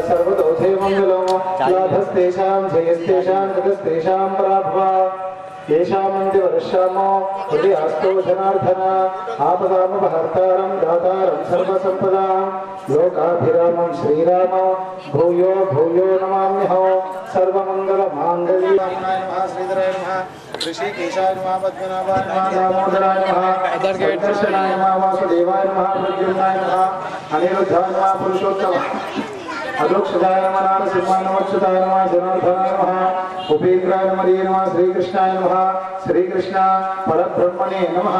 सर्वतोषे मंगलम लाभस्तेषां जयस्तेषां गतस्तेषां पराभवा येषामन्ति वर्षामो हृदयास्तो जनार्दन आपदामपहर्तारं दातारं सर्वसम्पदां लोकाभिरामं श्रीराम भूयो भूयो नमाम्यहो सर्वमङ्गलमाङ्गल्ये नमः श्रीधराय नमः ऋषिकेशाय नमः पद्मनाभाय नमः दामोदराय नमः दर्शनाय नमः वासुदेवाय नमः प्रद्युम्नाय नमः अनिरुद्धाय नमः पुरुषोत्तमाय अदोक्षदाय नमः नारसिंहाय नमः अच्युताय नमः जनार्दनाय नमः उपेन्द्राय नमः श्रीकृष्णाय नमः श्रीकृष्ण परब्रह्मणे नमः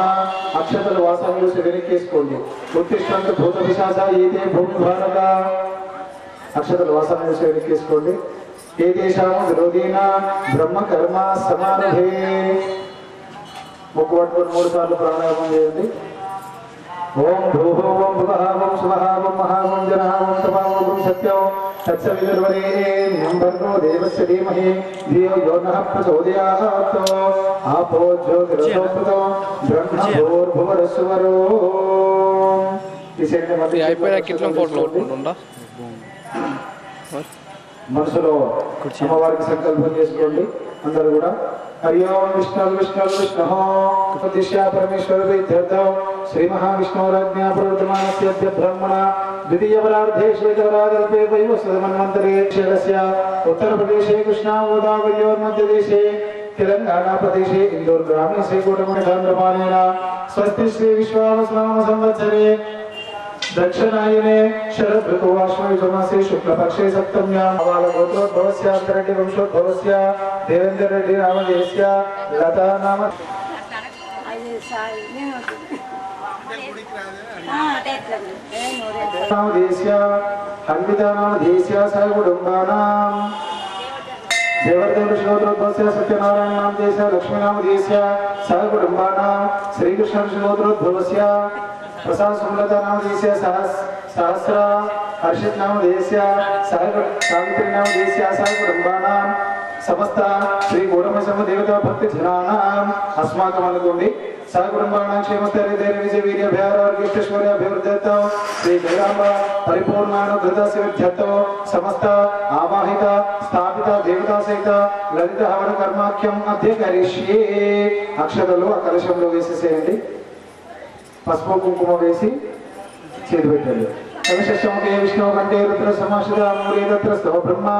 अक्षतल वासमुలు వెనక్కేసుకోండి ఉత్తిష్టంత భూత విశాస ఏతే భూమి భారత అక్షతల వాసములు వెనక్కేసుకోండి ఏదేశామ విరోధీనా బ్రహ్మ కర్మ సమారభే ముక్కుపట్టుకొని 3 సార్లు ప్రాణాయామం చేయండి ओम भूः ओम भुवः ओम स्वः ओम महः ओम जनः ओम तपः ओम सत्यं तत्सवितुर्वरेण्यं भर्गो देवस्य धीमहि धियो यो नः प्रचोदयात् आपो ज्योतिरसोऽमृतो ब्रह्मभूर्भुवस्वरो इसे मध्य అయిపోయా కిట్లం ఫోటోలు ఉండా మనసులో అమ్మవారికి సంకల్పం చేసుకోండి అందరూ కూడా हरि ओम विष्णु विष्णु विष्णु उपदिश्य परमेश्वर विद्यार्थौ श्री महाविष्णुराज्ञा प्रवर्तमानस्य अद्य ब्रह्मण द्वितीय परार्धे श्वेतवरागल्पे वैवस्वतमन्वन्तरे क्षेत्रस्य उत्तर प्रदेशे कृष्णा गोदावर्योर मध्य देशे तेलंगाना प्रदेशे इंदौर ग्रामे श्रीकोटमण्डलान्द्रपालेन स्वस्ति श्री विश्वावसनाम संवत्सरे दक्षिणायने शरद ऋतुवाश्मयुजमासे शुक्लपक्षे सप्तम्यां बालगोत्रोद्भवस्य अंतरेड्डी वंशोद्भवस्य देवेंद्र रेड्डी नामधेयस्य लता नाम नामधेयस्य अन्विता नामधेयस्य सहकुटुम्बानां देवर्देव ऋषिगोत्रोद्भवस्य सत्यनारायण नामधेयस्य लक्ष्मी नामधेयस्य सहकुटुम्बानां श्रीकृष्ण ऋषिगोत्रोद्भवस्य प्रसाद सुमलता नामधेयस्य सहस्र हर्षित नामधेयस्य सावित्री नामधेयस्य सहकुटुम्बानां समस्त श्री गौरमसम देवता भक्ति जनानां अस्माकं अनुकोंडि सहकुटुम्बानां क्षेमस्थैर्य धैर्य विजय वीर्य भयारोग्यैश्वर्य अभिवृद्ध्यर्थौ श्री जगदांब परिपूर्णानुग्रह सिद्ध्यर्थौ समस्त आवाहित स्थापित देवता सहित ललित हवन कर्माख्यं अद्य करिष्ये अक्षतलो कलशंलो वेसेसेयंడి पसुपु कुंकुम वेसी చేతి పెట్టండి कलशमुखे विष्णु कंठे रुद्र समाश्रित मूले तत्र स्तव ब्रह्मा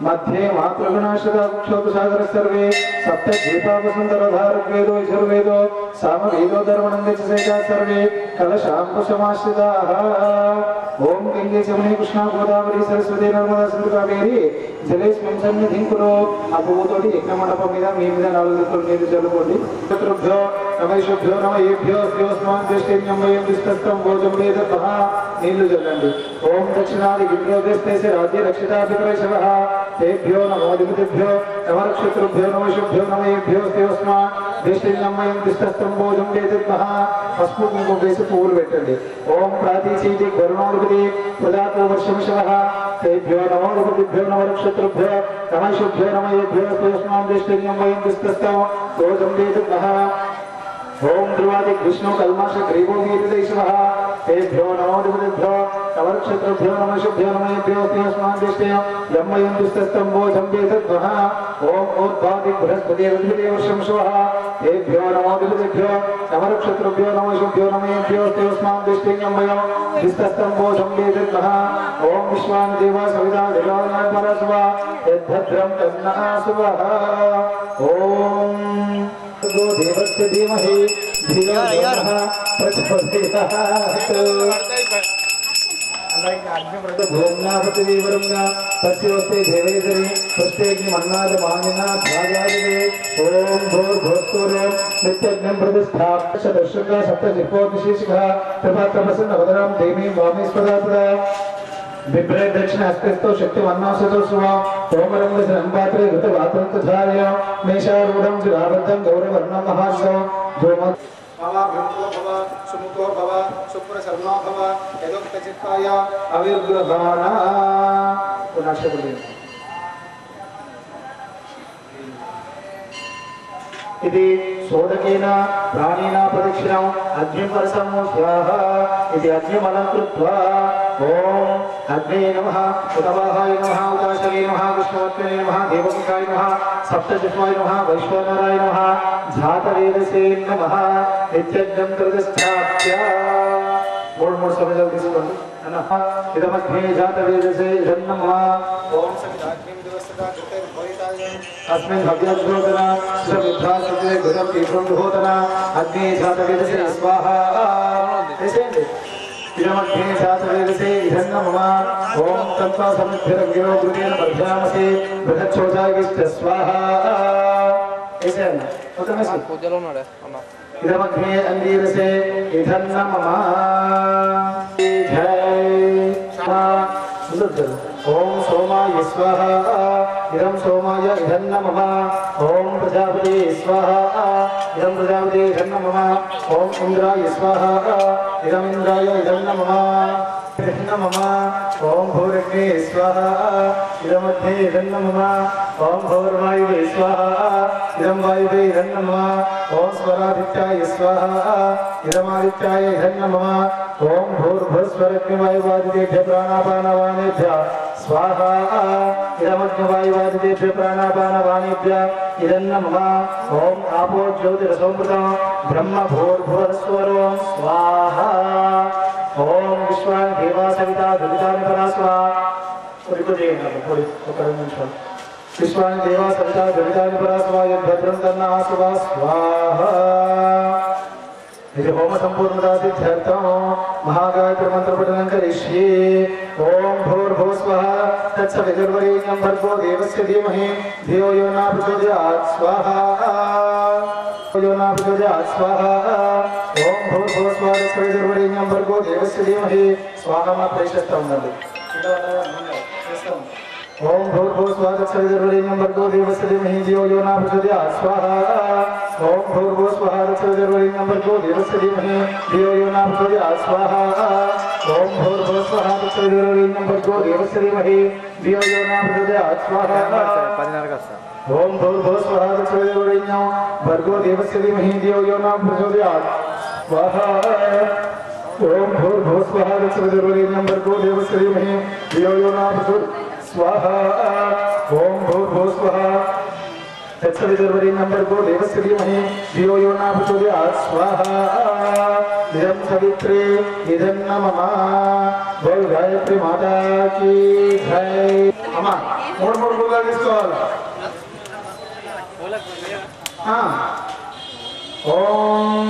मध्ये मातृगणाश्रित क्षोतसागर सर्वे सप्त दीपावसुंदरधार वेदो यजुर्वेदो सामवेदो धर्मनंदचसेका सर्वे कलशांकुशमाश्रिताः ओम गंगे जमुने कृष्णा गोदावरी सरस्वती नर्मदा सिंधु कावेरी जलेस्मिन् सन्निधिं कुरु అపుతోటి యజ్ఞ మండపం మీద మీ మీద 4 లీటర్ల నీళ్లు చల్లుకోండి పితృభ్యో నమైషుభ్యో నమయేభ్యో శ్రీయోస్మాన్ దృష్టిన్యం వయం దిష్టం భోజం వేదః నీళ్లు చల్లండి ఓం దక్షిణాది గిరిదేశే రాజ్య రక్షితాభిప్రేషవః తేభ్యో నమో దివ్యేభ్యో నమరక్షత్రుభ్యో నమైషుభ్యో నమయేభ్యో శ్రీయోస్మాన్ దృష్టిన్యం వయం దిష్టం భోజం వేదః పసుపు కుంకుమ వేసి పువ్వులు పెట్టండి ఓం ప్రాతీచీతి గరుణోర్పతి ప్రదాతో వర్షంశవః तेभ्यो नमो ऋतुभ्यो नमरक्षत्रुभ्यो नमैषुभ्यो नमयेभ्यो स्तोष्मां दृष्टिन्यं वयं दिस्तस्तौ दोजं वेदः ओम ध्रुवादि विष्णु कल्माश ग्रीवो वीरदेशवः तेभ्यो नमो ऋतुभ्यो नमरक्षत्रुभ्यो नमैषुभ्यो नमयेभ्यो स्तोष्मां दृष्टिन्यं वयं दिस्तस्तौ दोजं वेदः ओम ऊर्ध्वादि बृहस्पति वर्षंशवः तेभ्यो नमो ऋतुभ्यो नमरक्षत्रुभ्यो नमैषुभ्यो नमयेभ्यो स्तोष्मां दृष्टिन्यं वयं दिस्तस्तौ दोजं वेदः ओम विश्वान देवा सविता देवानां परस्वा यद्भद्रं तन्नःसुवः ओम गो देवस्य धीमहि धियो यो नः प्रचोदयात् भूम्नापति विवरंगा तस्योस्ते देवेदरि प्रत्येकमन्नाद मानिना ध्यायादिवे ओम भूर्भुवस्सुरो नित्यज्ञं प्रतिष्ठाप्य दर्शका सप्तजिह्वोपशिषिखः कृपाप्रसन्न वदनां देवीं वामेश्वरापदा विप्रे दक्षिण हस्तस्थो शक्ति वन्नासतो सुवा तोमरं दशरंपात्रे ऋतवात्रंतधार्य मेषारूढं जिराबद्धं गौरवर्णं महार्षौ धूम भवा ब्रह्मो भवा सुमुखो भवा सुप्रसन्नो भवा यदोक्तचित्ताय अविर्गृहाणा पुनश्चर्य इति सोदकेन प्राणिना प्रदक्षिणम् अग्निं परसमोष्याः इति अग्निमलं कृत्वा ओम अग्ने नमः उतवाहाय नमः उदाशवे नमः कृष्णवत्ने नमः देवमुखाय नमः सप्तजिह्वाय नमः वैश्वनराय नमः जातवेदसे नमः नित्यज्ञं प्रतिष्ठाप्य मूड समझ తీసుకోండి అన్న ఇదమగ్నే జాతవేదసే నమః ఓం సవితాగ్నిం దివసదా కృతే భవితాయ अस्मिन् भव्यज्योतना सविद्धासते गुरं तीव्रं होतना अग्ने जातवेदसे स्वाहा ऐसे इदमग्ने जातवेदसे नमः ओम तत्वा समिद्धिरग्निरो गुरुतेन वर्धयामसे बृहच्छोजागिष्ट स्वाहा ऐसे है उतने से पूजलो नडे अम्मा इदमग्ने अंदीरसे नमः जय ओम सोमाय स्वाहा इदं सोमाय नमः ओम प्रजापते स्वाहा इदं प्रजापते नमः ओम इंद्राय स्वाहा इदं इंद्राय नमः नमः ओम भूरग्ने स्वाहा इदमग्ने नमः ओम भूर्वायुवे स्वाहा इदं वायुवे नमः ओम स्वरादित्याय स्वाहा इदमादित्याय नमः ओम भूर्भुवस्वरग्निवायुवादितेभ्यः प्राणापानवानेभ्यः स्वाहा इदमग्निवायुवादितेभ्यः प्राणापानवानेभ्यः इदं नमः ओम आपो ज्योतिरसोमृतं ब्रह्म भूर्भुवस्वरो स्वाहा ओम विश्वान् देवा सविता दुरितानि परास्वा विश्वान् देवा सविता दुरितानि परास्वा यद्भद्रं तन्नास्वा स्वाहा इति होम संपूर्णता सिद्ध्यर्थं महागायत्री मंत्र पठनं करिष्ये ओम भूर्भुवः स्वः तत्सवितुर्वरेण्यं भर्गो देवस्य धीमहि धियो यो न प्रचोदयात् स्वाहा यो न प्रचोदयात् स्वाहा ओम भूर्भुवः स्वः तत्सवितुर्वरेण्यं भर्गो देवस्य धीमहि स्वाहा मा प्रेषितं उंडली ओम भूर्भुवः स्वः तत्सवितुर्वरेण्यं भर्गो देवस्य धीमहि धियो यो न प्रचोदयात् स्वाहा ओम भूर्भुवः स्वः तत्सवितुर्वरेण्यं भर्गो देवस्य धीमहि धियो यो न प्रचोदयात् स्वाहा ओम भूर्भुवः स्वः तत्सवितुर्वरेण्यं भर्गो देवस्य धीमहि धियो यो न प्रचोदयात् स्वाहा ओम भूर्भुवः स्वः तत्सवितुर्वरेण्यं भर्गो देवस्य धीमहि धियो यो न प्रचोदयात् स्वाहा ओम भूर्भुवः स्वः तत्सवितुर्वरेण्यं भर्गो देवस्य धीमहि धियो यो न प्रचोदयात् स्वाहा ओम भूर्भुवः स्वः तत्सवितुर्वरेण्यं भर्गो देवस्य धीमहि धियो यो न प्रचोदयात् स्वाहा इदं सवित्रे इदं नमः बोल गायत्री माता की जय अम्मा మూడు గుళ్ళ తీసుకోవాలి ఓం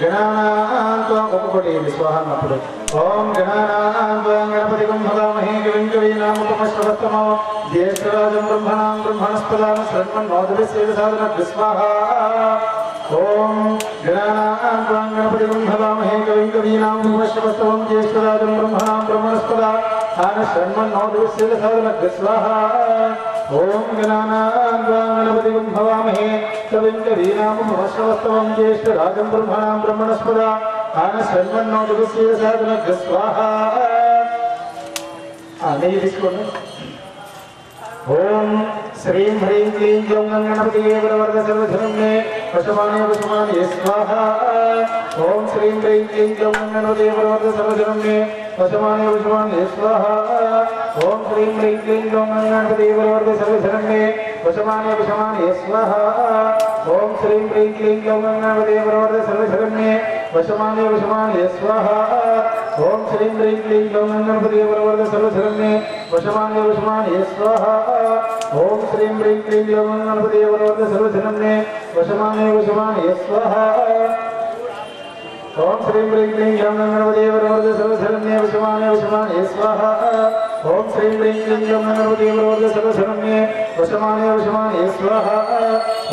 గణానాం ఒక్కొక్కటి స్వాహ అన్నప్పుడు ఓం గణానాం గణపతిం హవామహే కవిం కవీనాముపమశ్రవస్తమో జ్యేష్ఠరాజం బ్రహ్మణాం బ్రహ్మణస్పదాన శరణ్మన్నోదవిశ్వేదసాదన స్వాహా ओम गणानां गणपतिं हवामहे कविं कवीनामुपमश्रवस्तमो ज्येष्ठराजं ब्रह्मणां ब्रह्मणस्पदान शरण्मन्नोदविश्वेदसादन स्वाहा ओम गणानां गणपतिं हवामहे कविं कवीनामुपमश्रवस्तमो ज्येष्ठराजं ब्रह्मणां ब्रह्मणस्पदान शरण्मन्नोदविश्वेदसादन स्वाहा नहीं తీసుకోండి ओम श्रीं ह्रीं क्लीं ग्लौं गणपतये वरवरद सर्वधनम्ने वशमाने स्वाहा ओम श्रीं ह्रीं क्लीं ग्लौं गणपतये वरवरद सर्वधनम्ने वशमाने स्वाहा ओम श्रीं ह्रीं क्लीं ग्लौं गणपतये वरवरद सर्वधनम्ने वशमाने स्वाहा ओम श्रीं ह्रीं क्लीं ग्लौं गणपतये वरवरद सर्वधनम्ने वशमाने स्वाहा ओम श्रीं ह्रीं क्लीं ग्लौं गणपतये वरवरद सर्वधनम्ने वशमाने स्वाहा ओम श्रीं ह्रीं क्लीं ग्लौं गणपतये वरवरद सर्वधनम्ने वशमाने स्वाहा ओम श्रीं ह्रीं क्लीं ग्लौं गणपतये वरवरद सर्वधनम्ने वशमाने स्वाहा ओम श्रीं ह्रीं क्लीं ग्लौं गणपतये वरवरद सर्वधनम्ने वशमाने स्वाहा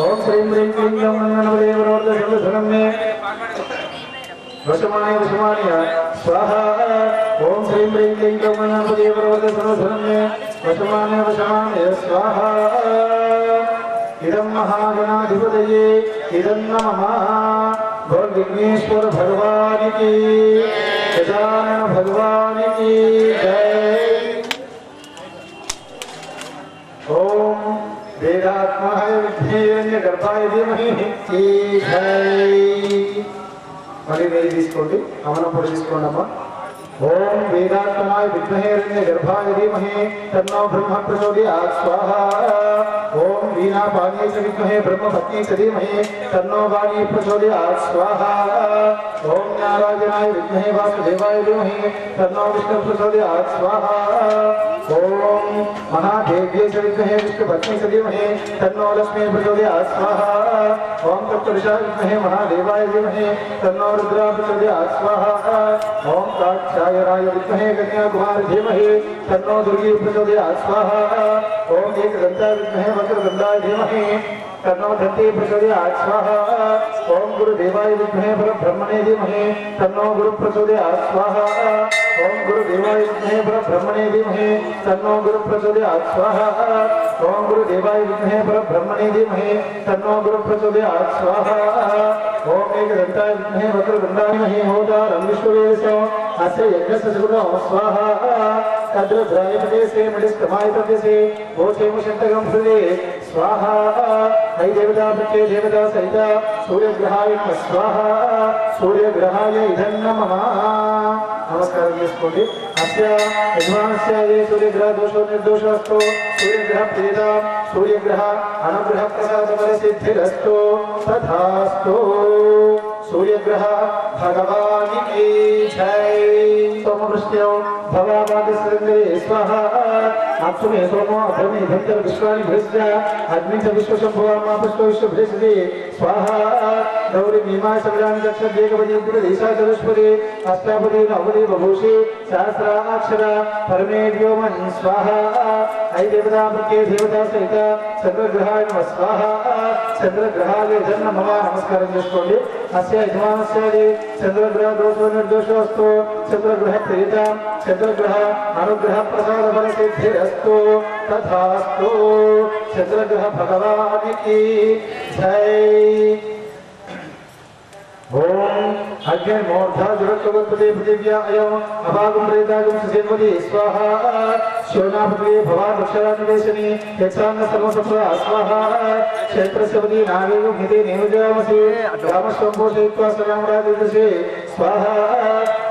ओम श्रीं ह्रीं क्लीं ग्लौं गणपतये वरवरद सर्वधनम्ने वशमाने स्वाहा ओम श्रीं ह्रीं क्लीं ग्लौं गणपतये वरवरद सर्वधनम्ने वशमाने स्वाहा इदं महागणाधिपतये इदं नमः बोल विघ्नेश्वर भगवान की गजानन भगवान की जय ओम वेदात्माय विद्येरण्यगर्भाय धीमहि की जय మరి వేయి తీసుకోండి అమనం పొడి తీసుకోండి అమ్మా ओम वेदात्मनाय विद्महे हिरण्यगर्भाय धीमहि तन्नो ब्रह्म प्रचोदयात् स्वाहा ओम वीणापाणिये च विद्महे ब्रह्मपत्नी च धीमहि तन्नो वाणी प्रचोदयात् स्वाहा ओम नारायणाय विद्महे वासुदेवाय धीमहि तन्नो विष्णु प्रचोदयात् स्वाहा ओम महादेव्यै च विद्महे विष्णुपत्नी च धीमहि तन्नो लक्ष्मी प्रचोदयात् स्वाहा ओम तत्पुरुषाय विद्महे महादेवाय धीमहि तन्नो रुद्र प्रचोदयात् स्वाहा ओम काक्षायणाय विद्महे कन्याकुमारी धीमहि तन्नो दुर्गी प्रचोदयात् स्वाहा ओम एकदन्ताय विद्महे वक्रतुण्डाय धीमहि तन्नो दन्ती प्रचोदयात् स्वाहा ओम गुरुदेवाय विद्महे परब्रह्मणे धीमहि तन्नो गुरु प्रचोदयात् स्वाहा ओम गुरुदेवाय विद्महे परब्रह्मणे धीमहि तन्नो गुरु प्रचोदयात् स्वाहा ओम गुरुदेवाय विद्महे परब्रह्मणे धीमहि तन्नो गुरु प्रचोदयात् स्वाहा ओम एकदन्ताय विद्महे वक्रतुण्डाय धीमहि होतारं विश्ववेदस्य अस्य यज्ञस्य सुगुणो स्वाहा तद्रुद्रायपते से मणिष्ठमायपते से भोचेमुषन्तकं हृदे स्वाहा ऐ देवता प्रत्ये देवता सहित सूर्यग्रहाय नमः स्वाहा सूर्यग्रहाय इदं नमः नमस्कारं చేసుకోండి అస్య యజమానస్య ఏ సూర్యగ్రహ దోషో నిర్దోషోస్తు సూర్యగ్రహ ప్రీత సూర్యగ్రహ అనుగ్రహ ప్రసాద సిద్ధిరస్తు తథాస్తు सूर्यग्रह भगवान की जय सोमवृष्ट्यो भवावादिसृंगे स्वाहा आत्मे सोमो अभ्रमे भंतर विश्वानि भृष्ट अग्नि च विश्वशंभुवामा पुष्पो विश्वभृष्टि स्वाहा गौरी मीमा शब्दानि दक्षदेकवदी पुरदेशा चतुष्पदी अष्टापदी नवपदी बभूषि सहस्राक्षर परमे व्योमन् स्वाहा ऐ देवता प्रत्ये देवता सहित चंद्रग्रहाय नमः स्वाहा चंद्रग्रहाय धन नमः नमस्कारं చేసుకోండి अस्य यजमानस्य चंद्रग्रह दोषो निर्दोषोस्तु चंद्रग्रह प्रीत चंद्रग्रह अनुग्रह प्रसाद फल सिद्धिरस्तु तथास्तु चंद्रग्रह भगवान की जय ओम अग्निर्मूर्धा जुरत्वगतपते पृथिव्या अयम् अभागं प्रेतागं सुसेन्वति स्वाहा शोनापते भवान् अक्षरानिवेशनी यक्षान्न सर्वसंप्रा स्वाहा क्षेत्रस्य पति नागेयं हिते नियोजयामसि ग्रामस्वं पोषयित्वा सर्वमरादिदशे स्वाहा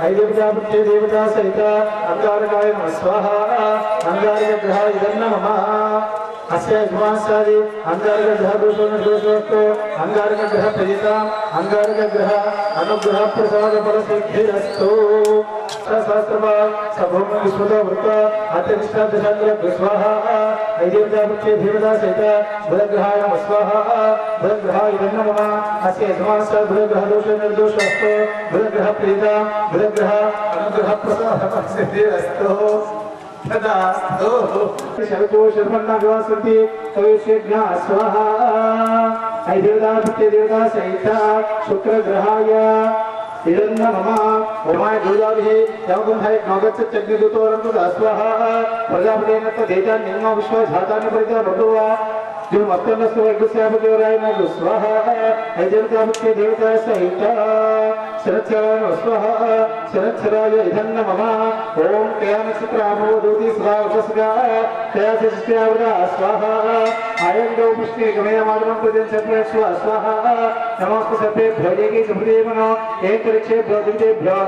ऐदेवतापत्ये देवता सहित अंगारकाय नमः स्वाहा अंगारकग्रहाय इदं नमः अस्य यजमानस्यादि अंगारकग्रह दोषो निर्दोषोस्तु अंगारकग्रह प्रीता अंगारकग्रह अनुग्रह प्रसाद फल सिद्धिरस्तु सहस्रवा सभूम विश्वतो वृत्त अत्यधिष्ठा दशाग्रह स्वाहा ऐदेवतापत्ये देवता सहित बुधग्रहाय नमः स्वाहा बुधग्रहाय इदं नमः अस्य यजमानस्य बुधग्रह दोषो निर्दोषोस्तु बुधग्रह प्रीता बुधग्रह अनुग्रह प्रसाद फल सिद्धिरस्तु तदास्तु शरतो शर्मन्ना विवासन्ति तवेशेज्ञा स्वाहा ऐ देवतापत्ये देवता सहित शुक्रग्रहाय इदं नमः ओमाय दुर्गाभिः यावगुंहाय नवगच्छत्यग्निदूतोरं तदा स्वाहा प्रजापतेन तदेता निम्नो विश्वजातानि परिता भगवा जो मत्तनस्तु यज्ञस्यापदेवराय नमः स्वाहा ऐ देवतापत्ये देवता सहित शरच्छराय स्वाहा शरच्छराय इदं नमः ओम कयानक्षत्रामोदूति सदा उपसगा कयासस्यावृता स्वाहा आयंगो पुष्टे गमयमादनं प्रजन चक्रेश्व स्वाहा नमोस्तु सर्वेभ्यो येके सुभदेवनो एकरिक्षेभ्यो दिव्येभ्यो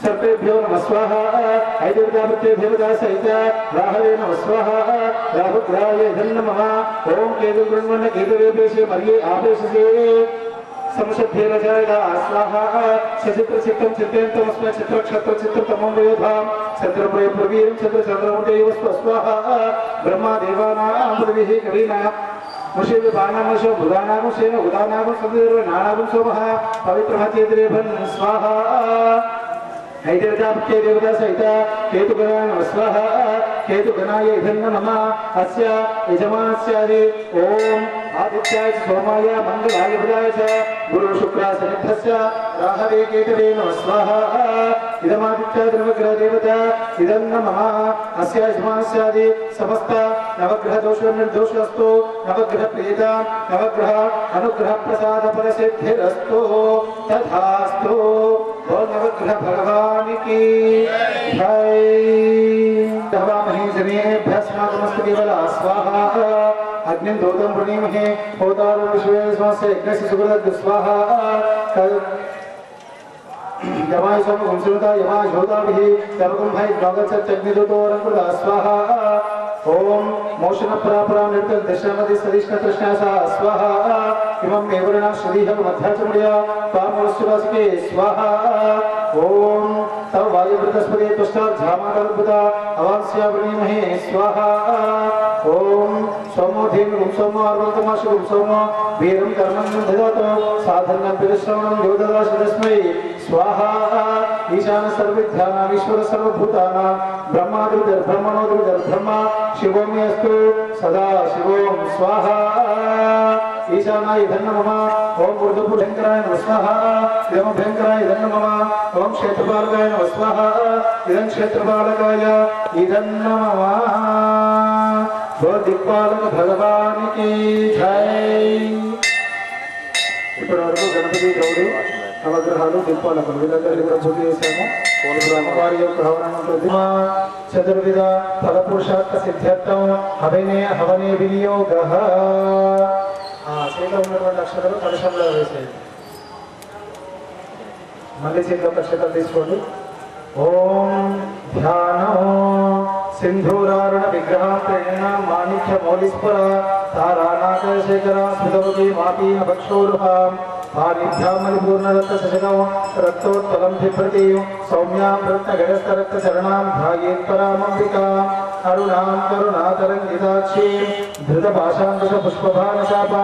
सर्वेभ्यो नमः स्वाहा ऐ देवतापत्ये देवता सहित राहवे नमः स्वाहा राहुग्रहाय इदं नमः ओम केतुगृण्वन्न केतुवेपेशे मर्ये आपेशसे समशब्देन जायदा स्वाहा सचित्र चित्तं चित्तेन्तमस्मै चित्रक्षत्र चित्रतमं वेधां चन्द्रप्रय प्रवीरं चन्द्रचन्द्रमुदेव स्वाहा ब्रह्मा देवानां पदविः कवीना मुषेव बाणामशो बुधानागं सेन उदानागं सदेव नानागं सोमः पवित्रमत्येद्रेभन् स्वाहा ऐ देवतापत्ये देवता सहित केतुगणाय नमः स्वाहा केतुगणाय इदं नमः अस्य यजमानस्यादि ओम आदित्याय सोमाय मंगलाय बुधाय च गुरु शुक्र शनिभ्यस्य राहवे केतवे नमः स्वाहा इदमादित्याय नवग्रह देवता इदं नमः अस्य यजमानस्यादि समस्त नवग्रह दोषो निर्दोषोस्तु नवग्रह प्रीता नवग्रह अनुग्रह प्रसाद फल सिद्धिरस्तु तथास्तु ओम नवग्रह भगवान की जय हवामहे जनेभ्यस्माकमस्तु केवला स्वाहा अग्निं दोतं प्रणीमहे होतारं विश्वे स्वस्य यज्ञस्य सुकृतद् स्वाहा यमाय सोम गुंसुता यमाय झोताभिः सर्वकुंभै द्वागच्छत्यग्निदूतोरङ्कृता स्वाहा ओम मोशन परापरा निर्तल दशमदि सदिष्ट कृष्णासा स्वाहा इमं मेवरणा श्रीह मध्याचमुडिया पामोस्वासके स्वाहा ओम तव वायुवृतस्पदे तुष्टात् झामादद्भुता अवांस्यावृणीमहे स्वाहा ओम सोमो धेनुं सोमो अर्वतमाशुं सोमो वीरं कर्मं ददातु साधनं परिश्रमणं योददाशु तस्मै स्वाहा ईशान सर्वविद्यानामीश्वर सर्वभूतानां ब्रह्मादिर् ब्रह्मणोदिर् ब्रह्मा शिवोमि अस्तु सदा शिवोम स्वाहा ईशानाय धन्नमः ओम ऊर्ध्वभुजङ्कराय नमः स्वाहा इदं भयङ्कराय धन्नमः ओम क्षेत्रपालकाय नमः स्वाहा इदं क्षेत्रपालकाय इदं नमः दिक्पालक भगवान की जय इప్పటివరకు గణపతి గౌరీ నవగ్రహాలు దిక్పాలకులు వీళ్ళందరినీ కూడా పూజ చేశాము అమ్మవారి యొక్క హవనం ప్రతిమ చతుర్విధ ఫలపురుషార్థ సిద్ధ్యర్థం హవనే హవనే వినియోగః చేతిలో ఉన్నటువంటి అక్షరాలు కలశంలో వేసేయండి మళ్ళీ చేతిలో అక్షరాలు తీసుకోండి ఓం ధ్యానం सिंधूरारुण विग्रह प्रेरणा माणिक्य मौलिस्फुर तारानाथशेखर स्मृतवती मापी अभक्षोरुहा पाणिभ्यामलिपूर्णरक्त शशकौ रक्तोत्पलं बिभ्रति सौम्यां रत्नगणस्तरक्तचरणां ध्यायेत्परामम्बिका अरुणां करुणातरङ्गिताक्षीं धृतपाशाङ्कुशपुष्पभानशापा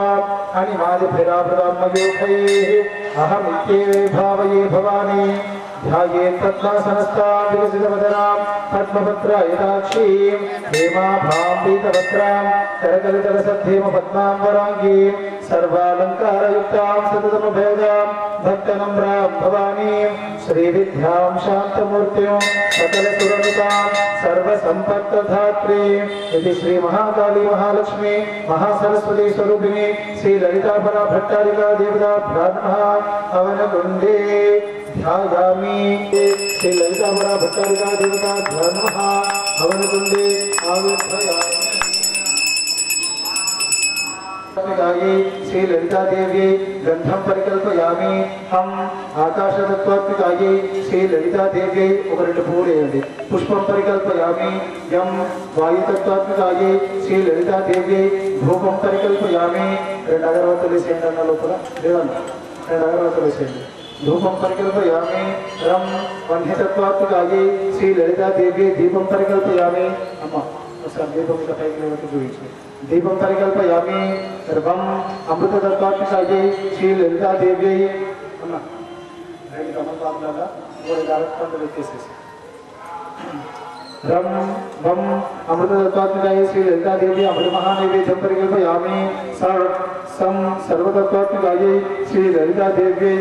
अणिमादिभिरावृतां मयूखैः अहमित्येव भावये भवानी ध्यायेत् पद्मासनस्तां विकसितवदनां पद्मपत्रायताक्षीं हेमाभां पीतवस्त्रां करकलितलसद्धेम पद्मां वराङ्गीं सर्वालङ्कारयुक्तां सततमभेदां भक्तनम्रां भवानीं श्रीविद्यां शान्तमूर्तिं सकलसुरनुतां सर्वसम्पत्तधात्रीं इति श्रीमहाकाली महालक्ष्मी महासरस्वती स्वरूपिणी श्रीललितापरा भट्टारिका देवताभ्यां नमः हवनकुण्डे ध्यायामि श्री ललितापरा भट्टारिका देवताभ्यां नमः हवनकुण्डे आविर्भयामि श्री ललिता देवी गंधम परिकल्पयामि हम आकाशतत्वात्मिकायै श्री ललिता देवी ఒక రెండు పూలు వేయండి పుష్పం పరికల్పయామి యం వాయుతత్వాత్మికాयै श्री ललिता देवी ధూపం పరికల్పయామి రెండు అగరవత్తులు వేసేయండి అన్న లోపల దేవన్న రెండు అగరవత్తులు వేసేయండి धूपम परिकल्पयामि रम वह्नितत्वात्मिकायै श्री ललिता देवी दीपं परिकल्पयामि अम्मा उसका दीपं का पैक लेकर जोड़िए दीपं परिकल्पयामि रम अमृततत्वात्मिकायै श्री ललिता देवी अम्मा रेडी कमल बात लगा वो डायरेक्ट पंड लेके रम वम अमृततत्वात्मिकायै श्री ललिता देवी अमृत महानैवेद्यं परिकल्पयामि सम सर्वतत्वात्मिकायै श्री ललिता देवी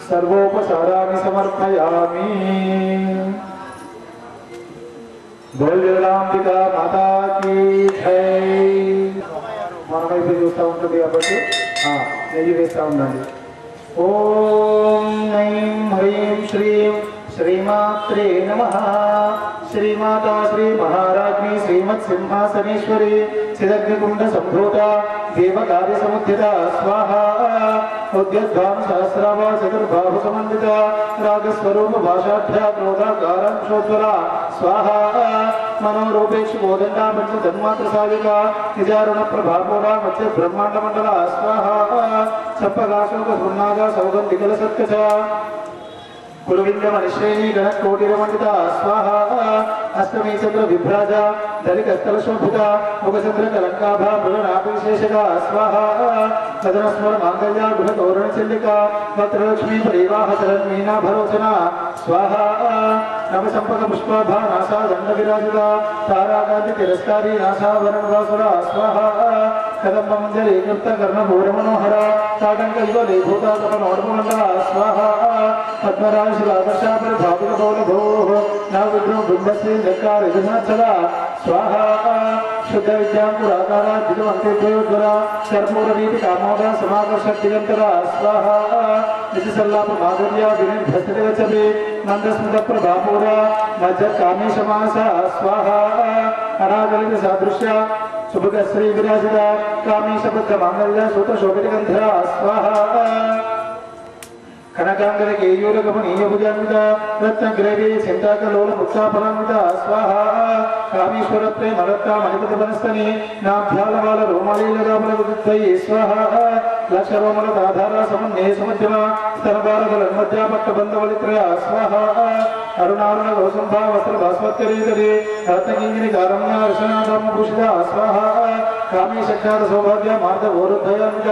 सर्वोपचाराणि समर्पयामि बोल जगदांबिका माता की जय मन వైపు చూస్తా ఉంటుంది కాబట్టి నెయ్యి వేస్తా ఉండండి ఓం ఐం హ్రీం శ్రీం श्रीमात्रे नमः श्रीमाता श्री महाराज्ञी श्रीमत् सिंहासनेश्वरी चिदग्निकुंड संभूता देवकार्य समुद्यता स्वाहा उद्यद्भाम सहस्रावा चतुर्बाहु समन्विता रागस्वरूप भाषाढ्या क्रोधाकारांशोज्वला स्वाहा मनोरूपेक्षु कोदंडा पंच जन्मात्र साधिका निजारुण प्रभापूरा मध्य ब्रह्मांड मंडला स्वाहा सप्पगाशोक सुन्नागा सौगंधिकल सत्कचा कुलविंद्य मनुष्येनी गणक कोटिरमंडिता स्वाहा अष्टमी चंद्र विभ्राजा दलित स्थल शोभिता मुखचंद्र कलंकाभा मृगनाभिशेषका स्वाहा सदनस्मर मांगल्या गृह तोरण चंडिका वत्रलक्ष्मी परिवाह चरण मीना भरोचना स्वाहा नव संपक पुष्पाभा नासा दंड विराजिता ताराकांति तिरस्कारी नासा वरण वासुरा स्वाहा कदम्ब मंजरी कृप्त कर्ण भूर मनोहर ताटंक युग लेभूता कपन ओर्मंडला स्वाहा पद्मराज शिलादर्शा पर भाविक बौल भोः नवविग्रह बिंबश्री जक्कार इदनाचला स्वाहा शुद्ध विद्यांकुराकारा दिगवंतेभ्योज्वला कर्पूर नीति कामोदा समाकर्षक दिगंतरा स्वाहा निजसल्लाप माधुर्या विनिर्भस्तदेवचपि नंदस्मृत प्रभापूरा मज्ज कामेशमासा स्वाहा अनागलित सादृश्य शुभग श्री विराजिता कामेशबद्ध मांगल्य सुत शोभित गंधरा स्वाहा కనకాంగర కేయూరకమనీయ భుజాన్విత రత్నగ్రవీ చింతాకలోల ముక్తాఫలాన్విత స్వాహా కామేశ్వర ప్రేమ రత్న మణిపతి వనస్తని నాభ్యాలవాల రోమాలీలగామలగుత్తయి స్వాహా లక్ష రోమల ఆధార సమన్వయ సమధ్యమ స్తనభారతల మధ్యాపట్ట బంధవలిత్రయ స్వాహా అరుణారుణ గౌసంభా వస్త్ర భాస్వత్కరీతరి రత్నకింగిని కారమ్య రసనాధర్మభూషిత స్వాహా కామేశఖ్యాత సౌభాగ్య మార్ద గౌరవద్వయాన్విత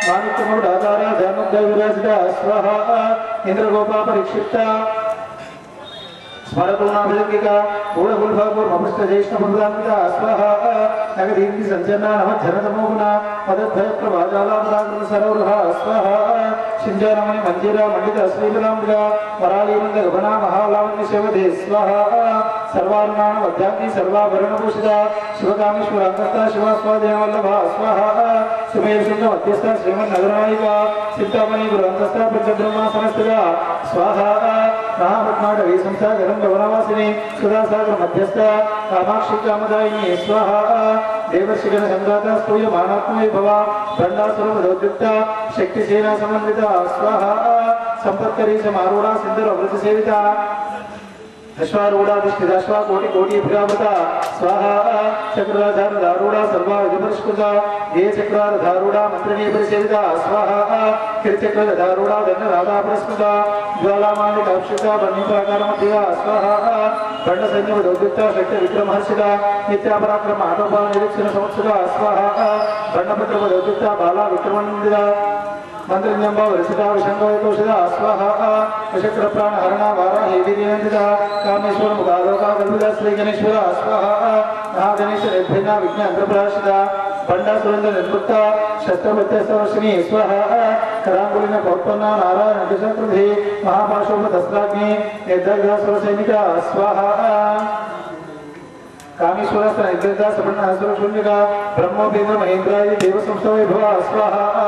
మాణిక్యముడు ఆధార ధ్యానోద్య విరాజిత స్వాహా ఇంద్రగోపా పరీక్షిప్త స్మరతోనాభిలంగిక పూర్ణగుల్భాపూర్మపృష్ట జ్యేష్ఠ బృందాన్విత స్వాహా నగదీర్ఘి సంచన్న నమజ్జనతమోగుణ పదద్వయ ప్రభాజాలామరాకృత సరోరుహ స్వాహా సింజానమణి మంజీర మండిత శ్రీబలాంబిక వరాళీమంద గమనా మహాలావణ్య శివదే స్వాహా సర్వారుణాన మధ్యాగ్ని సర్వాభరణభూషిత శివకామేశ్వర అంతస్థ శివాస్వాదయ వల్లభ స్వాహా శివయేశుండ మధ్యస్థ శ్రీమన్నగరనాయిక చింతామణి గురు అంతస్థ పంచబ్రహ్మాసనస్థిత స్వాహా మహాపట్నాటవీ సంస్థ గణవాసిని సుధాసాగర మధ్యస్థ కామాక్షి కామదాయిని స్వాహా దేవర్షిగణ సంఘాత స్తూయమానాత్మయ భవ దండాసురమదోద్యుక్త శక్తిసేనా సమన్విత స్వాహా సంపత్కరీ సమారూఢ సింధుర వృత సేవిత అశ్వారూఢాధిష్ఠితాశ్వా కోటి కోటిభిరావృత స్వాహా చక్రాధార దారూఢ సర్వా విధపరిష్కృత ఏ చక్రాధారూఢ మంత్రిణీ పరిసేవిత స్వాహా కిరిచక్ర ధారూఢ దండ రాధా పురస్కృత జ్వాలామాని కాక్షిత బన్నిప్రాకారమధ్య స్వాహా బండ సైన్య దౌద్యుక్త శక్తి విక్రమహర్షిత నిత్యాపరాక్రమ ఆటోపాల నిరీక్షణ సంవత్సర స్వాహా బండపత్రమ దౌద్యుక్త బాలా విక్రమనిందిత మంత్రిజంబ వరిషిత విషంగోషిత స్వాహా విషక్ర ప్రాణ హరణ వారాహి వీర్యందిత కామేశ్వర ముఖాలోక కల్పిత శ్రీ గణేశ్వర స్వాహా మహాగణేశ నిర్భిన్న విఘ్న అంతర్ప్రాశిత బండా సురేంద్ర నిర్ముక్త శస్త్రవత్యవర్షిణి స్వాహా కరాంగులిన పౌత్పన్న నారాయణ దిశకృతి మహాపాశోపదస్త్రాగ్ని నిర్దగ్ధాసుర సైనిక స్వాహా కామేశ్వరస్త నిర్దగ్ధ సపర్ణ శూన్యక బ్రహ్మోపేంద్ర మహేంద్రాయ దేవ సంస్థ వైభవ స్వాహా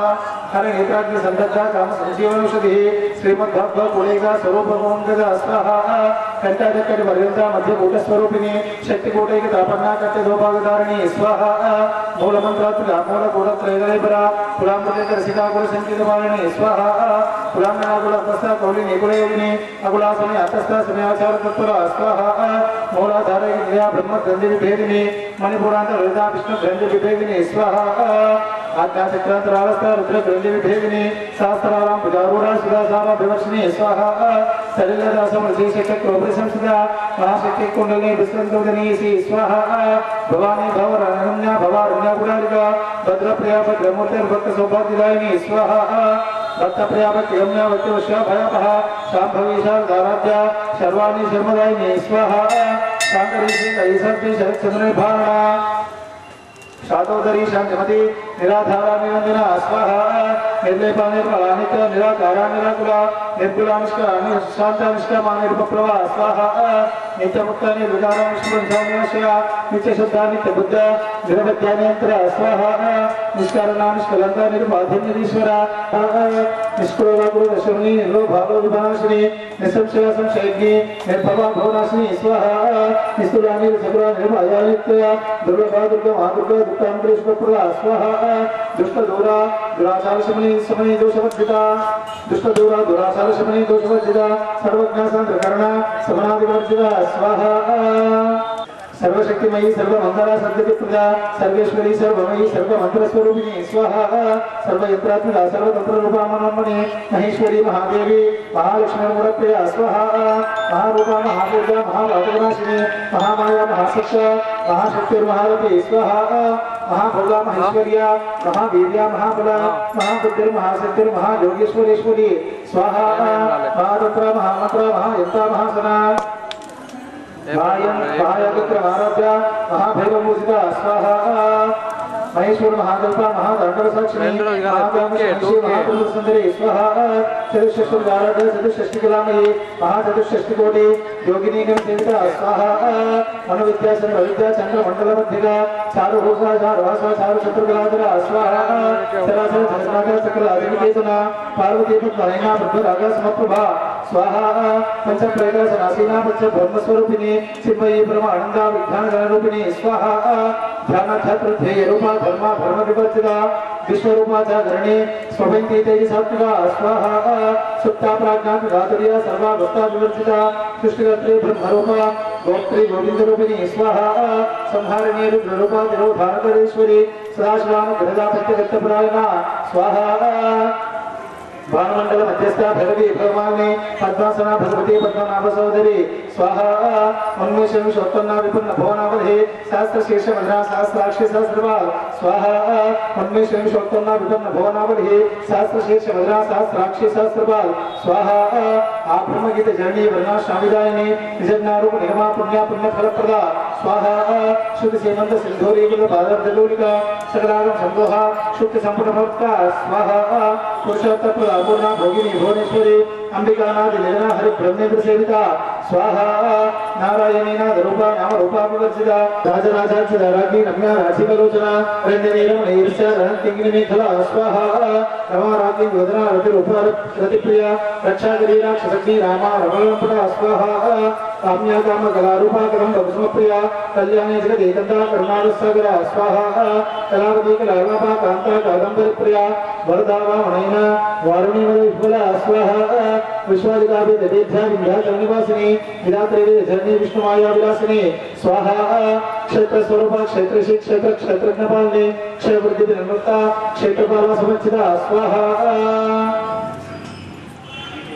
హర నేత్రాగ్ని సందగ్ధ కామ సంజీవనౌషధి శ్రీమద్భాగవ పులేగా స్వరూపమోంగద స్వాహా కంటాచక్కటి మర్యంత మధ్య కూటస్వరూపిణి శక్తి కూటైక తాపన్న కట్టె దోభాగధారిణి స్వాహా మూలమంత్రాత్మిక మూల కూటత్రైదలేపర కులాంబులేక రసికాకుల సంకీతమాలిని స్వాహా కులాంగనాకుల అంతస్థ కౌలి నికులయోగిని అకులాసని అంతస్థ సమయాచార తత్పర స్వాహా మూలాధారయ క్రియా బ్రహ్మ గ్రంథి విభేదిని మణిపురాంత హృదా విష్ణు గ్రంథి విభేదిని స్వాహా ఆజ్ఞాచక్రాంతరావస్థ రుద్ర గ్రంథి విభేదిని శాస్త్రారాం పుజారూఢ సుధాసార వివర్షిణి స్వాహా సలిలదాసం శ్రీశక్రోపరి సంస్థిత మహాశక్తి కుండలిని విశ్వంతోదనీ స్వాహా భవానీ భవరణ్య భవారణ్యపురాలిక భద్రప్రియా భద్రమూర్తిర్భక్త సౌభాగ్యదాయిని స్వాహా భక్తప్రియాభక్తిగమ్య భక్తివశ్య భయాపహ శాంభవీశారదారాధ్య శర్వాణి శర్మదాయిని స్వాహా శాంకరీ శ్రీ శరత్చంద్రనిర్భారణ శాతోదరీ శాంతిమతి నిరాధారా నిరంజన స్వాహా నిర్లేపా నిర్మలానిక నిరాకారా నిరాకుల నిర్గులానిష్క శాంతానిష్కమా నిరుపప్లవ స్వాహా నిత్యముక్త నిర్వికారా నిష్కృంశాన్యాశయ నిత్యశుద్ధ నిత్యబుద్ధ నిరవధ్యానియంత్ర స్వాహా నిష్కారణ నిష్కలంక నిరుపాధిన్యదీశ్వర నిష్కులగురు దశముని నిర్లోభాలో విభాషిణి నిస్సంశయ సంశయజ్ఞి నిర్భవా భవనాశిని స్వాహా నిస్తులాని సగురా నిర్భయానిత్య దుర్లభా దుర్గ మహాదుర్గ దుఃఖాంతరేశ్వర స్వాహా దుష్టదూరా దురాచారశమని సమని దోషవర్జిత దుష్టదూరా దురాచారశమని దోషవర్జిత సర్వజ్ఞాసాంతరకరణ సమనాదివర్జిత స్వాహా सर्वशक्तिमयी सर्वमंगला सद्गतिप्रदा सर्वेश्वरी सर्वमयी सर्वमंत्रस्वरूपिणी स्वाहा सर्वयंत्रात्मिका सर्वतंत्ररूपा मनोन्मणि महेश्वरी महादेवी महालक्ष्मीर्मुरप्रिया स्वाहा महारूपा महापूजा महाभागवनाशिनी महामाया महासत्ता महाशक्तिर्महारथी स्वाहा महाभोगा महेश्वर्या महावीर्या महाबला महाबुद्धिर्महासिद्धिर्महायोगेश्वरेश्वरी स्वाहा महातंत्र महामंत्र महायंता महासना महायागत्र महाभैरवपूजिता स्वाहा महेश्वर महाकल्पा महादंडवसाक्षिणी महापुरुषसुंदरी स्वाहा चतुष्षष्टिकलामयी महाचतुष्षष्टिकोटि योगिनी सेविता स्वाहा मनोविद्यासन विद्या चंद्र मंडल मध्यगा चारुभूषा चारुभाषा चारु शत्रुकलाधरा स्वाहा सरासर धर्माकर सकल आदिकेतना पार्वती पद्मनयना बुद्धरागा समप्रभा स्वाहा पंच प्रकाशनासीना पंच ब्रह्मस्वरूपिणी चिन्मयी ब्रह्म आनंदा विज्ञान रूपिणी स्वाहा ध्यान छत्र ध्येय रूपा धर्म धर्म विवर्जिता विश्वरूपा च धरणी स्वभंती तेजि सात्विका स्वाहा सुप्ता प्राज्ञा गातुर्या सर्वा भक्ता विवर्जिता सृष्टिकर्त्री ब्रह्मरूपा गोत्री गोविंदरूपिणी स्वाहा संहारिणी रुद्ररूपा तिरोधानकरेश्वरी सदाशिवानुग्रहदा प्रत्यगत्यपरायणा स्वाहा भानुमंडल मध्यस्थ भगवी भगवानी पद्मासना भगवती पद्मनाभ सहोदरी स्वाहा उन्मेषं शोत्पन्ना विपन्न भुवनावधि सहस्र शीर्ष मधुरा सहस्राक्षी सहस्रपाल स्वाहा उन्मेषं शोत्पन्ना विपन्न भुवनावधि सहस्र शीर्ष मधुरा सहस्राक्षी सहस्रपाल स्वाहा आब्रह्म गीत जननी वर्णा शामिदायिनी निजज्ञारूप निगमा पुण्य पुण्य फलप्रदा स्वाहा शुद्ध सीमंत सिंधूरी कुल पादर दलूलिका सकलागम संदोहा शुद्ध संपूर्ण भक्ता स्वाहा पुरुषोत्तम पूर्णा भोगिनी भुवनेश्वरी अंबिकानाथ निलना हरि ब्रह्मेंद्र सेविता स्वाहा नारायणी नाथ रूपा नाम रूपा विवर्जिता राजराजार्चिता राज्ञी रम्या राशिकलोचना रंजनीरम नैर्ष्या रणतिंगिनी मेखला स्वाहा रमा राज्ञी वदना रति रूपा रतिप्रिया रक्षाकरी राक्षसग्नि रामा रमणपटा स्वाहा काम्या काम कलारूपा करम बकुसुमप्रिया कल्याणी जगत एकंता करुणारसागरा स्वाहा कलावती कलालापा कांता कादंबरी प्रिया वरदावा मनैना वारुणी विफला स्वाहा विश्वादिकाभि दधेध्या विंध्याचल निवासिनी विधात्रेवी धरणी विष्णुमाया विलासिनी स्वाहा क्षेत्र स्वरूपा क्षेत्रशी क्षेत्र क्षेत्रज्ञपालिनी क्षयवृद्धि निर्मता क्षेत्रपाला समर्चिता स्वाहा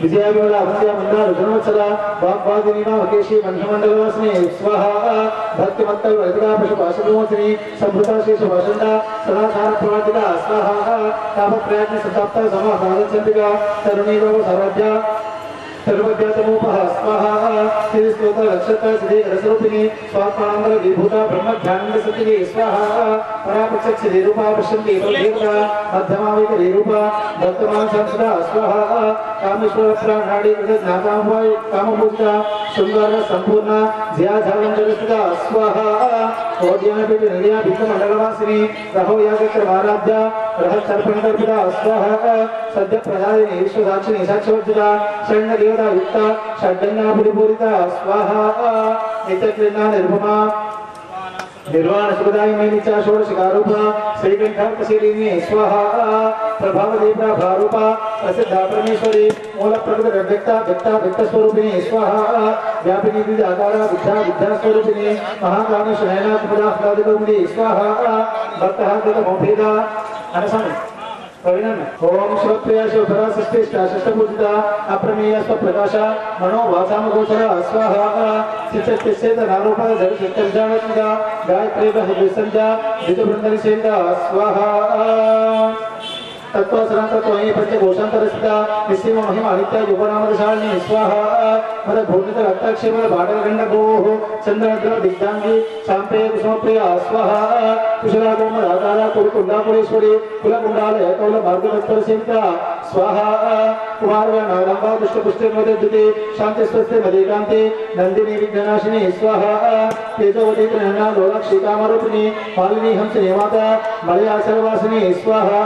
विजयाविमला अवंत्या मंदार धनुवत्सला वाग्वादिनीमा वकेशी मध्यमंडलवासिनी स्वाहा भक्तिमत्तल वैदिका पशुपाशविमोचिनी संभृता शेष भाषंता सदाचार प्रवर्तिका स्वाहा तापत्रयाग्नि संताप्ता समासादचंदिका तरुणी भव सर्वज्ञा सर्वज्ञातमोपः स्वाहा श्रीस्तोत रक्षता सिद्धि रसरूपिणी स्वात्मानंदर विभूता ब्रह्म ध्यानंद सतिनी स्वाहा परापक्षक सिद्धि रूपा पश्यन्ति देवता मध्यमाविक रूपा वर्तमान संसदा स्वाहा कामेश्वर प्राणाड़ी ज्ञातामय कामपूजिता सुंदर संपूर्ण जया झालन जगस्थिता स्वाहा ओद्यानपीठ निलया भिक्ख मंडलवासिनी रहो यागत्र आराध्या रह तर्पण कर्पिता स्वाहा सद्य प्रदायिनी विश्वसाक्षिणी साक्षवर्जिता शरण देवता युक्ता षड्गंगा परिपूरिता स्वाहा नित्यक्रीडा निर्भमा निर्वाण सुखदायिनी नित्या षोडशकारूपा श्रीकंठार्कशीलिनी स्वाहा प्रभावती प्रभारूपा प्रसिद्धा परमेश्वरी मूल प्रकृति व्यक्ता व्यक्ता व्यक्त स्वरूपिणी स्वाहा व्यापिनी विद्या आकारा विद्या विद्या स्वरूपिणी महाकामेश नयना कुपदाफलादिरूपिणी स्वाहा भक्तः कृतमोभेदा अनसम ओम शिवप्रिया शिवधरा सृष्टिष्ठा शिष्टपूजिता अप्रमेय स्वप्रकाश मनो वाचामगोचरा स्वाहा चित्तस्येत नारूपा जगत्सत्यविजानत्मिका गायत्री बहुविसंज्ञा विदुबृन्दनिषेधा स्वाहा तत्व सनातत्वमयी पंचकोशांतरस्थिता निस्सीम महिमा नित्या युगनामदशालिनी स्वाहा मद भूमित रक्ताक्षेम भाटलगंडगोः चंद्रद्र दिग्धांगी शांपे कुसुमप्रिया स्वाहा कुशला गोमर आकारा कुलकुंडापुरेश्वरी कुलकुंडालय कौल मार्गदत्तर सेविता स्वाहा कुमारव नारंबा दुष्टपुष्टिर्मदद्युते शांति स्वस्ति मदेकांते नंदिनी विघ्ननाशिनी स्वाहा तेजोवती त्रिनयना लोलाक्षी कामरूपिणी मालिनी हंस निवाता मलयाचलवासिनी स्वाहा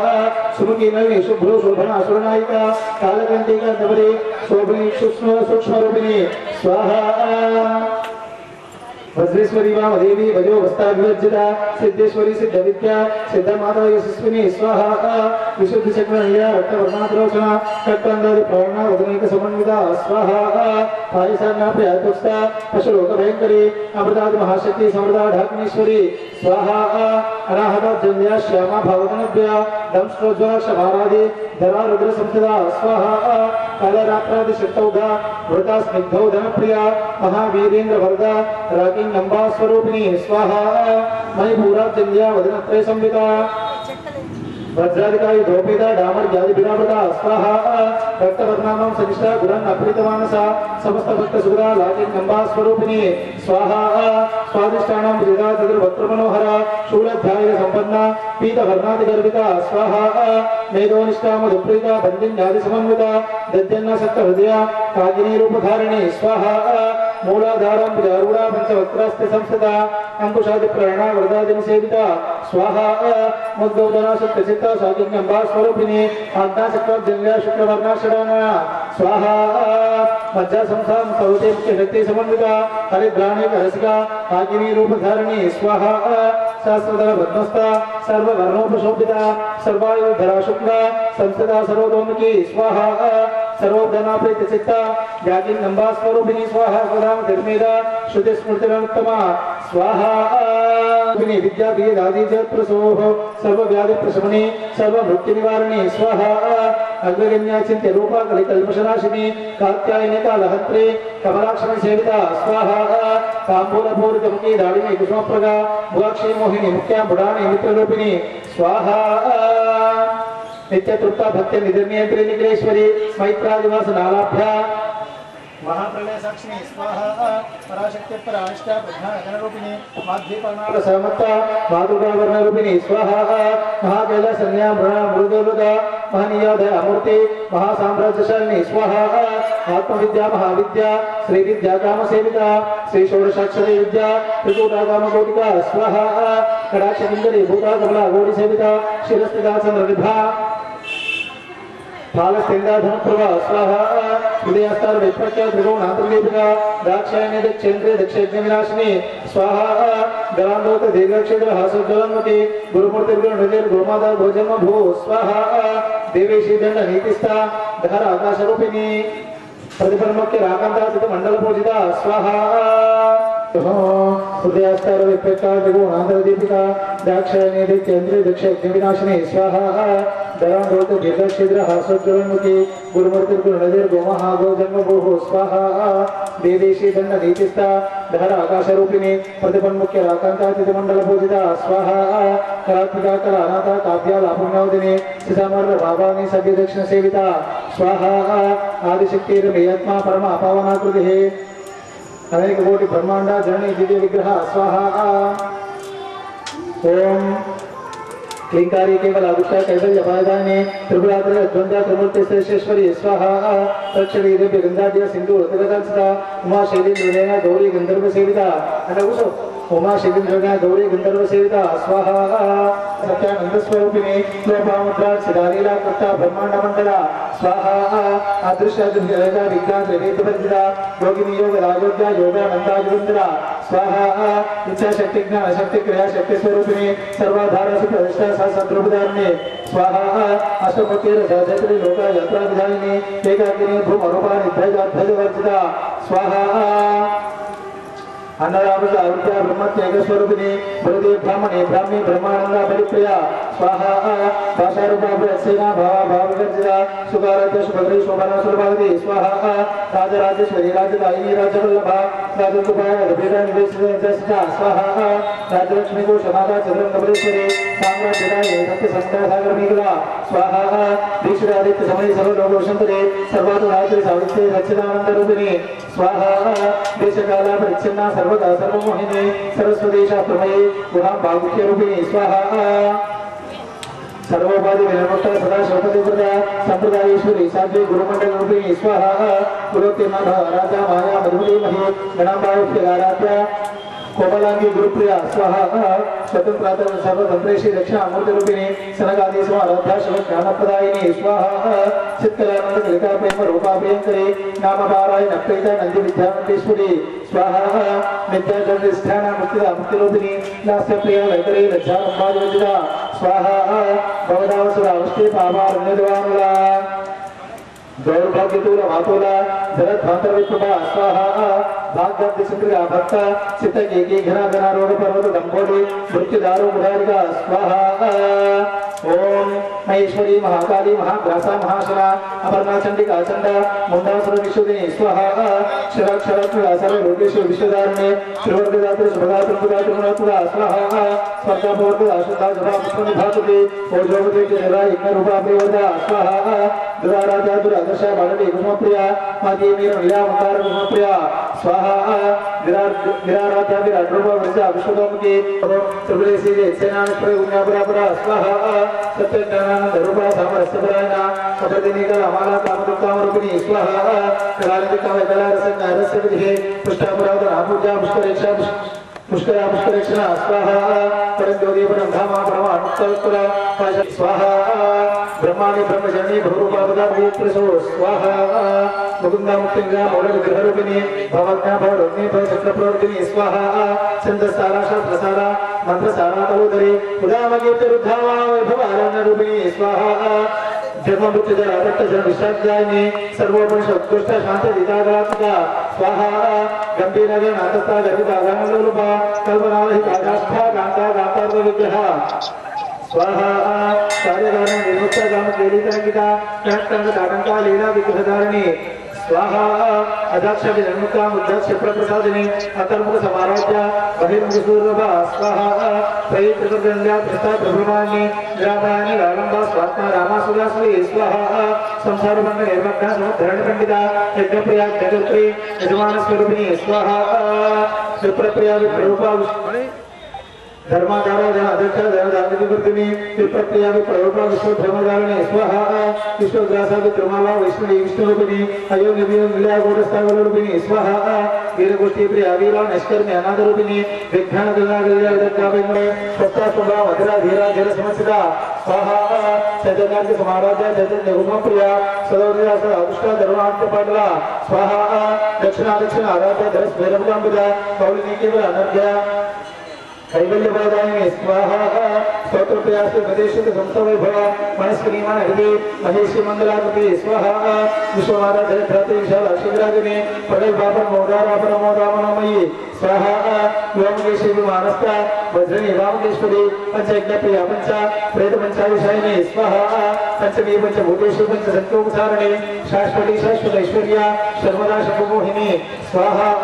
सुमुखी नवी शुभ्रो शोभना सुरनायिका कालकंटिका नवरी शोभनी सूक्ष्म रूपिणी स्वाहा वज्रेश्वरी वामदेवी भजो वस्ता विवर्जिता सिद्धेश्वरी सिद्ध विद्या सिद्ध माता यशस्विनी स्वाहा विशुद्ध चक्रनिया रक्तवर्णाद्रोचना कट्टंदादि प्रवणा वदनेक समन्विता स्वाहा पायसान्ना प्रयातुस्ता पशुलोक भयंकरी अमृतादि महाशक्ति समृता ढाकनेश्वरी स्वाहा अनाहता जन्या श्यामा भावगनभ्या दंष्ट्रोज्ज्वला शभारादि धरा रुद्र संस्थिता स्वाहा कालरात्रादि शक्तौघा वृता स्निग्धौ धनप्रिया महावीरेन्द्र वरदा राकिं नंबा स्वरूपिणी स्वाहा मणिपूरा जन्या वदनत्रय संविता वज्राधिकारी धोपेदा डामर जाति बिरावृता स्वाहा भक्तवर्णानां सनिष्ठा गुरन अप्रीतमानसा समस्त भक्त सुगरा लाकिं नंबा स्वरूपिणी स्वाहा स्वादिष्टानां प्रियदा तद्र वक्त्र मनोहरा शूलध्याय संपन्ना पीत वर्णादि गर्भिता स्वाहा मेघोनिष्ठा मधुप्रीता बंदिन्यादि समन्विता दद्यन्ना सक्त हृदया कागिनी रूपधारिणी स्वाहा मूलाधारं विदारूढ़ा पंचवक्त्रास्ते संस्थिता अंकुशादि प्रणा वरदादि सेविता स्वाहा मुद्गौदना सत्यचित्ता साकिन्यंबा स्वरूपिणी आज्ञा चक्र जन्या शुक्रवर्णा षडाना स्वाहा मज्जा संसाम सौते मुख्य शक्ति समन्विता हरिद्राणी रसिका कागिनी रूपधारिणी स्वाहा सहस्रधर भद्मस्थ सर्ववर्णोपशोभिता सर्वायुधरा शुक्ल संस्कृता सर्वतोमुखी स्वाहा सर्वोधना प्रीतिचित्ता ज्ञातिर्नम्बा स्वरूपिणी स्वाहा सदा धर्मेदा श्रुति स्मृतिरनुत्तमा स्वाहा विद्या वेदादि जत्प्रसोह सर्वव्याधि प्रशमने सर्वमृत्युनिवारणे स्वाहा अग्रगण्या चिन्त्य रूपा कलिकल्मषनाशिनी कात्यायनी कालहत्रे कमलाक्षण सेविता स्वाहा ताम्बूलपूरितमुखी दाडिनी कुसुमप्रगा भुवाक्षी मोहिनी मुख्या बुडानी मित्ररूपिणी स्वाहा नित्य तृप्ता भक्ति निधर्मियंत्री निग्रेश्वरी मैत्रादिवास नालाभ्या महाप्रलय साक्षिणी स्वाहा पराशक्ति पराष्टा प्रज्ञा गणरूपिणी माध्यपर्णाल समत्ता मातृका वर्णरूपिणी स्वाहा महाकैला संज्ञा मृणा मृदुलुदा महनीयोदय अमूर्ति महासाम्राज्यशालिनी स्वाहा आत्मविद्या महाविद्या श्री विद्या काम सेविता श्री षोडशाक्षरी विद्या त्रिकूटा काम कोटिका स्वाहा कटाक्ष किंकरी भूता कमला गौरी सेविता शिरस्थिता चंद्रनिभा फालस्तेन्द्राधनप्रभा स्वाहा हृदयस्तार विप्रख्या त्रिकोणान्तर्दीपिका दाक्षायणी दक्षेन्द्रे दक्षयज्ञविनाशिनी स्वाहा गलान्दोत दीर्घक्षेत्र हासोज्ज्वलन्मुखी गुरुमूर्तिर्गुणनिधिर् गोमाता भोजन्म भू स्वाहा देवेशी दंड नीतिस्था धर आकाशरूपिणी प्रतिफलमुख्य राकान्ता चित मंडल पूजिता स्वाहा हृदयस्तार विप्रख्या त्रिकोणान्तर्दीपिका दाक्षायणी दक्षेन्द्रे दक्षयज्ञविनाशिनी स्वाहा दरांदोत दीर्घक्षेत्र हासोज्ज्वलन्मुखी गुरुमूर्तिर्गुणनिधिर् गोमहा गोजन्मभूः स्वाहा देवेशी दंड नीतिस्था धर आकाशरूपिणी प्रतिपन्मुख्य राकान्ता चितमंडल पूजिता स्वाहा कलात्मिका कला अनाथा काव्या लापुण्यवदिनी सितामर्द भावानी सभ्य दक्षिण सेविता स्वाहा आदिशक्तिर्मेयात्मा परमा पावनाकृतिः अनेक कोटि ब्रह्मांड जननी दिव्य विग्रह स्वाहा ओम क्लींकारी केवल अगुष्टा कैवल्य पायदाने त्रिपुरात्र द्वंद्व त्रिमूर्ति श्रेष्ठेश्वरी स्वाहा तक्षरी दिव्य गंधाढ्य सिंधु रतगदांसता उमा शैलेन्द्रनयना गौरी गंधर्व सेविता अनगुसो उमा शैलेन्द्रनयना गौरी गंधर्व सेविता स्वाहा सत्यानंद स्वरूपिणी लोपामुद्रा सिदालीला कृता ब्रह्मांड मंडला स्वाहा अदृश्य अदृश्य विज्ञान त्रिवेदवर्जिता योगिनी योग राजोग्या योगानंदाजुंदरा स्वाहा इच्छा शक्ति ज्ञान शक्ति क्रिया शक्ति स्वरूपिणी सर्वाधार सुप्रविष्टा सद्रूपधारिणी स्वाहा अष्टमुखेर सहस्त्री लोका यात्रा विधायिनी एकाकिनी भूमरूपा निध्वजवर्जिता स्वाहा अन्नरामज अविद्या ब्रह्मत्येक स्वरूपिणी भृति ब्राह्मणे ब्राह्मी ब्रह्मानंदा परिप्रिया स्वाहा भाषारूपा प्रसेना भावा भाववर्जिता सुखाराध्य सुभद्री शोभना सुरभावती स्वाहा राजराजेश्वरी राजदायिनी राजवल्लभा राजकुपाय रभिरा निवेशिता स्वाहा राजलक्ष्मी को समादा चंद्रकमलेश्वरी साम्राज्यदायिनी सत्य संस्कार सागर मेघला स्वाहा दीक्षितादित्य समय सर्वलोकोशंकरे सर्वाधुरात्रि सावित्री सच्चिदानंद रूपिणी स्वाहा देशकाला परिच्छिन्ना सर्वदा सर्वमोहिनी सरस्वती शास्त्रमयी गुणां भागुक्य रूपिणी स्वाहा सर्वोपाधि विनमुक्त सदा शोभतिव्रता संप्रदायेश्वरी साध्वी गुरुमंडल रूपिणी स्वाहा गुरुतिर्नाथ राजा माया मधुमती मही गणांबायुक्त आराध्या कोमलांगी गुरुप्रिया स्वाहा स्वतंत्रात सर्वतंत्रेशी दक्षिणा मूर्ति रूपिणी सनकादेश आराध्या शिव ज्ञानप्रदायिनी स्वाहा चित्कलानंद कलिका प्रेम रूपा प्रियंकरी नाम पारायण प्रीता नंदी विद्यावंतेश्वरी स्वाहा नित्याचंद्रस्थान मुक्तिदा मुक्तिरूपिणी लास्य प्रिय वैकरी लज्जारंभादिवजिता स्वाहा भवदावसुरा अवस्थे पावारण्यद्वानुला दौर्भाग्यतूल मातुला जरत भांतरविप्रभा स्वाहा भाग्यब्धि सुक्रिया भक्त चित्त की घना घना रोग पर्वत दंभोली मृत्यु दारू मुरारिका स्वाहा ओम महेश्वरी महाकाली महाग्रासा महाशना अपर्णा चंडिका चंडा मुंडासुर विशुदिनी स्वाहा क्षराक्षर सर्व लोकेश्वर विश्वधारिणे त्रिवर्गदात्री सुभगात्री मुदात्री मुनात्मदा स्वाहा स्वर्गापवर्गदा शुद्धा जभा पुष्पनिभातुते ओजोगते निरा यज्ञ रूपा प्रियवदा स्वाहा दुराराध्या दुरादर्शा बालवी गुणप्रिया माती मीर लीला मंदार गुणप्रिया स्वाहा विराराध्या विराट रूपा वृषा विश्वदोमुखी त्रिपुरेशी सेनानि प्रयुज्ञापुरा स्वाहा सत्यज्ञानानंद रूपा सामरस्यपरायणा कपदिनीका अमाला कामदुक्कामरूपिणी स्वाहा कलानिधिका वैकलारसंज्ञा रसविधिः पुष्टापुराधना पूजा पुष्करेक्षा पुष्करा पुष्करक्षण स्वाहा परंज्योति परम धामा परमात्मत्तर स्वाहा ब्रह्माणि ब्रह्मचारिणी भवरूपावतारयत्रसो स्वाहा मुकुंदा मुक्तिंगा मौलविग्रहरूपिणी भवज्ञा भवरग्नि भवचक्रप्रवर्तिनी स्वाहा छन्दसारा शास्त्रसारा मंत्रसारा तवोदरी उदामकीर्तिरुद्धामा वैभवारण्यरूपिणी स्वाहा जन्ममृत्युजरादत्तजन विश्रांतिदायिनी सर्वोपनिषदुष्ट शांतिदितागरात्मिका स्वाहा गंभीरगणातस्था गर्भितागानलोलुपा कल्पनालहितागाष्ठा गांता गांतार्धविग्रहा स्वाहा कार्यकारण निर्मुक्ता गामकेलितरंगिता कनक्तंगताटंका लीला विग्रहधारिणी स्वाहा अदाक्ष विनिर्मुक्ता मुद्दाक्ष प्रप्रसादिनी अंतर्मुख समाराध्या बहिर्मुख सूर्यभा स्वाहा त्रयी त्रिकर्दन्या त्रिस्ता प्रभुमानी ग्रामानी रालंबा स्वात्मा रामासुरासुरी स्वाहा संसार बंध निर्मग्ना समुद्धरण पंडिता यज्ञप्रिया जगत्री यजमान स्वरूपिणी स्वाहा विप्रप्रिया विप्ररूपा धर्माधारा जन अध्यक्ष जन दानविवर्तिनी विप्रप्रिया विप्ररूपा विश्वधर्मधारिणी स्वाहा विश्वग्रासा विक्रमाला वैष्णवी विष्णुरूपिणी अयोनिभियो लीलागोडस्थावरूपिणी स्वाहा वीरगोष्ठी प्रिया वीरा निष्कर्मी अनादरूपिणी विज्ञान गंगागंगाविन्मे सत्ताशुभा मधुरा धीरा धीर समस्ता स्वाहा चैतन्य समाराध्या चैतन्य उमाप्रिया सदौर्या सदा अदुष्टा धर्मांत पाटला स्वाहा दक्षिणा आराध्या धरस भैरवकांबिका कौलिनी केवल अनर्घ्या कैवल्य प्रदायिनी स्वाहा स्तोत्र प्रयास विदेशित संतवैभव मनस्करीमान हृदय महेशी मंगलाकृति स्वाहा विश्वमाता जयध्राति विशाल शिवरागिनी प्रगल्भापर मोदारापर मोदामनोमयी स्वाहा व्योमकेशी विमानस्था वज्रणी वामकेश्वरी पंचयज्ञप्रिया पंच प्रेत पंचाविषायिनी स्वाहा पंचमी पंचभूतेषु पंचसंतोपसारिणी शाश्वती शाश्वत ऐश्वर्या शर्मदा शंभुमोहिनी स्वाहा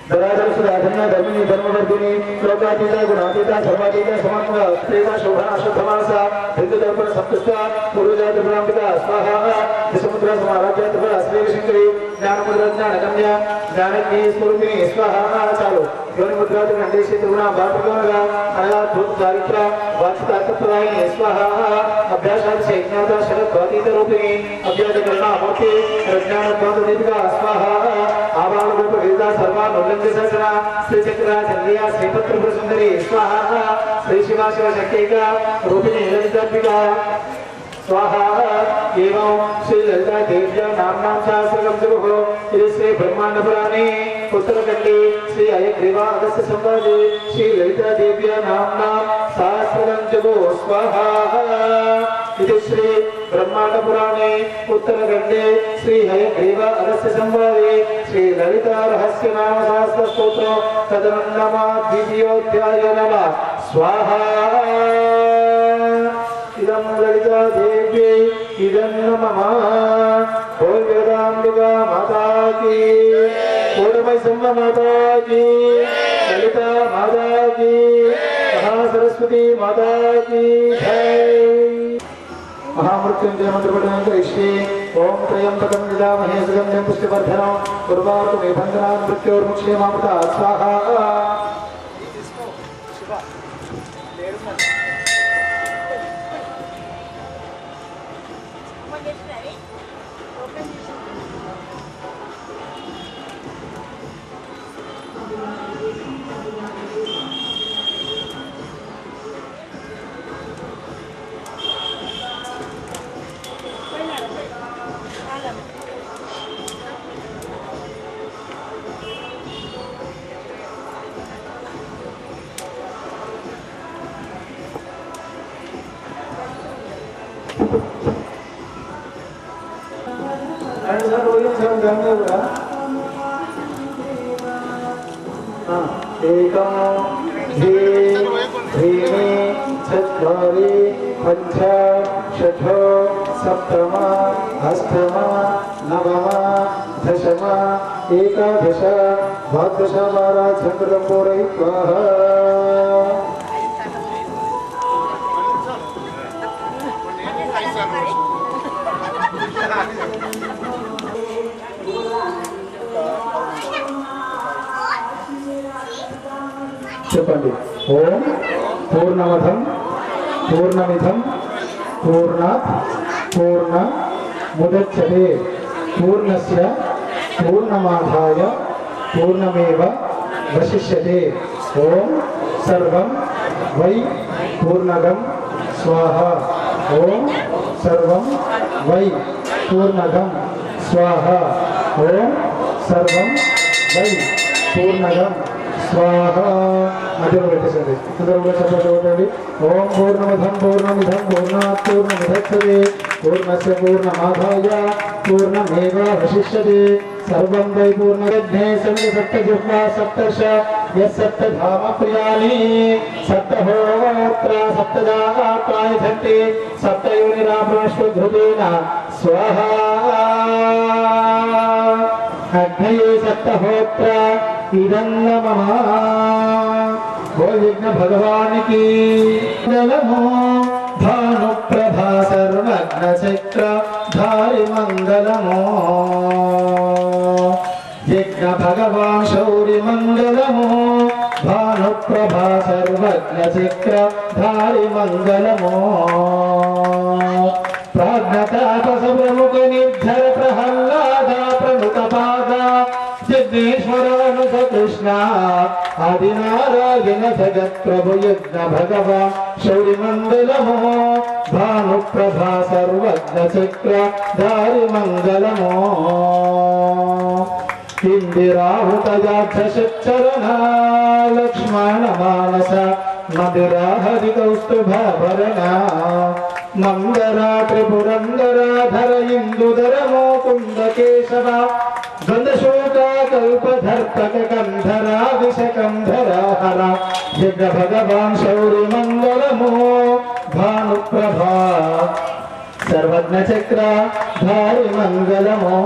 धराधर सुधाधन्य धर्मिणी धर्मवर्धिनी लोकातीता गुणातीता धर्मातीता समात्मा स्त्रीता शोभना अश्वत्थमानसा हिंदुदर्पण संतुष्टा पूर्वजा त्रिपुरांबिका स्वाहा समुद्र समाराध्या त्रिपुरा श्रीशंकरी ज्ञानमुद्रा ज्ञानगम्या ज्ञानज्ञ स्वरूपिणी स्वाहा चालो योनि मुद्रा खंडेशी त्रिगुणा भातृगणगा अनाद्भुत चारित्र वाचितार्थप्रदायिनी स्वाहा अभ्यासाद शैज्ञाता शरद भातीत रूपिणी अभ्याजकरणा मूर्ति प्रज्ञानोद्भव दीपिका स्वाहा आबाल रूप वेदा सर्वा नोलंजसना श्री चक्रा चंद्रिया श्रीपत्र सुंदरी स्वाहा श्री शिवा शिव शक्तिका रूपिणी ललितांबिका स्वाहा एवं श्री ललिता देव्या नामनाम सहस्रकं जपो इति श्री ब्रह्मांड पुराणे उत्तरखंडे श्री हयग्रीवा अगस्त्य संवादे श्री ललिता देव्या नामनाम सहस्रकं जपो स्वाहा इति श्री ब्रह्मांड पुराणे उत्तरखंडे श्री हयग्रीवा अगस्त्य संवादे श्री ललिता रहस्य नाम सहस्र स्तोत्र तदनन्नमा द्वितीयोऽध्याय नमः स्वाहा इदं ललिता देव्यै इदं नमः बोल वेदांबिका माता की पूर्णमयसम्मा माता की ललिता माता की महासरस्वती माता की जय महामृत्युंजय मंत्रपठनं करिष्ये ओम त्र्यंबकं यजामहे सुगन्धिं पुष्टिवर्धनं उर्वारुकमे बन्धनात् मृत्योर्मुक्षेमामृता स्वाहा एकम द्वे त्रीणि चत्वारि पञ्च षट् सप्तम अष्टम नवम दशम एकादश द्वादश वाराच्छन्द्रं पूरयित्वा చెప్పండి ఓం పూర్ణమధం పూర్ణమిధం పూర్ణాత్ పూర్ణ ముదచ్యతే పూర్ణస్య పూర్ణమాదాయ పూర్ణమేవ वशिष्यते। ओम सर्वं वै पूर्णगं स्वाहा। ओम सर्वं वै पूर्णगं स्वाहा। ओम सर्वं वै पूर्णगं स्वाहा। మధ్యలో పెట్టేసండి అందరూ కూడా చెప్పండి కొట్టండి. ఓం పూర్ణమధం పూర్ణమిధం పూర్ణాత్ పూర్ణముదచ్యతే పూర్ణస్య పూర్ణమాదాయ పూర్ణమేవావశిష్యతే సర్వం వై పూర్ణయజ్ఞే సప్తజిహ్వా సప్తర్ష యస్సప్తధామ ప్రియాని సప్తహోత్ర సప్తదాకాయధంతే సప్తయోనిరాప్రాశ్వధృతేన స్వాహా. అగ్నయే సప్తహోత్ర ఇదం నమః. बोल यज्ञ भगवान की नमो. भानुप्रभा सर्वज्ञ चक्र धारि मंगलमो. यज्ञ भगवान शौर्य मंगलमो. भानुप्रभा सर्वज्ञ चक्र धारि मंगलमो. प्राज्ञतापस प्रमुख निर्धर प्रहल्लाद प्रमुख पादा जगदीश्वर अनुस कृष्ण आदिनारायण जगत प्रभु यज्ञ भगवान शौर्य मंगलमो. भानुप्रभा सर्वज्ञ चक्र धारि मंगलमो. इंदिराहुतयाक्षरణ लक्ष्मण मानस मधुरा हरिकौस्तुभभरण मंदरा त्रिपुरंदराधर इंदुधर मुकुंद केशव गंधशोका कल्पधर्तक कंधरा विषकंधरा हर यज्ञ भगवान शौर्य मंगलमो. भानुप्रभा सर्वज्ञ चक्र धारि मंगलमो.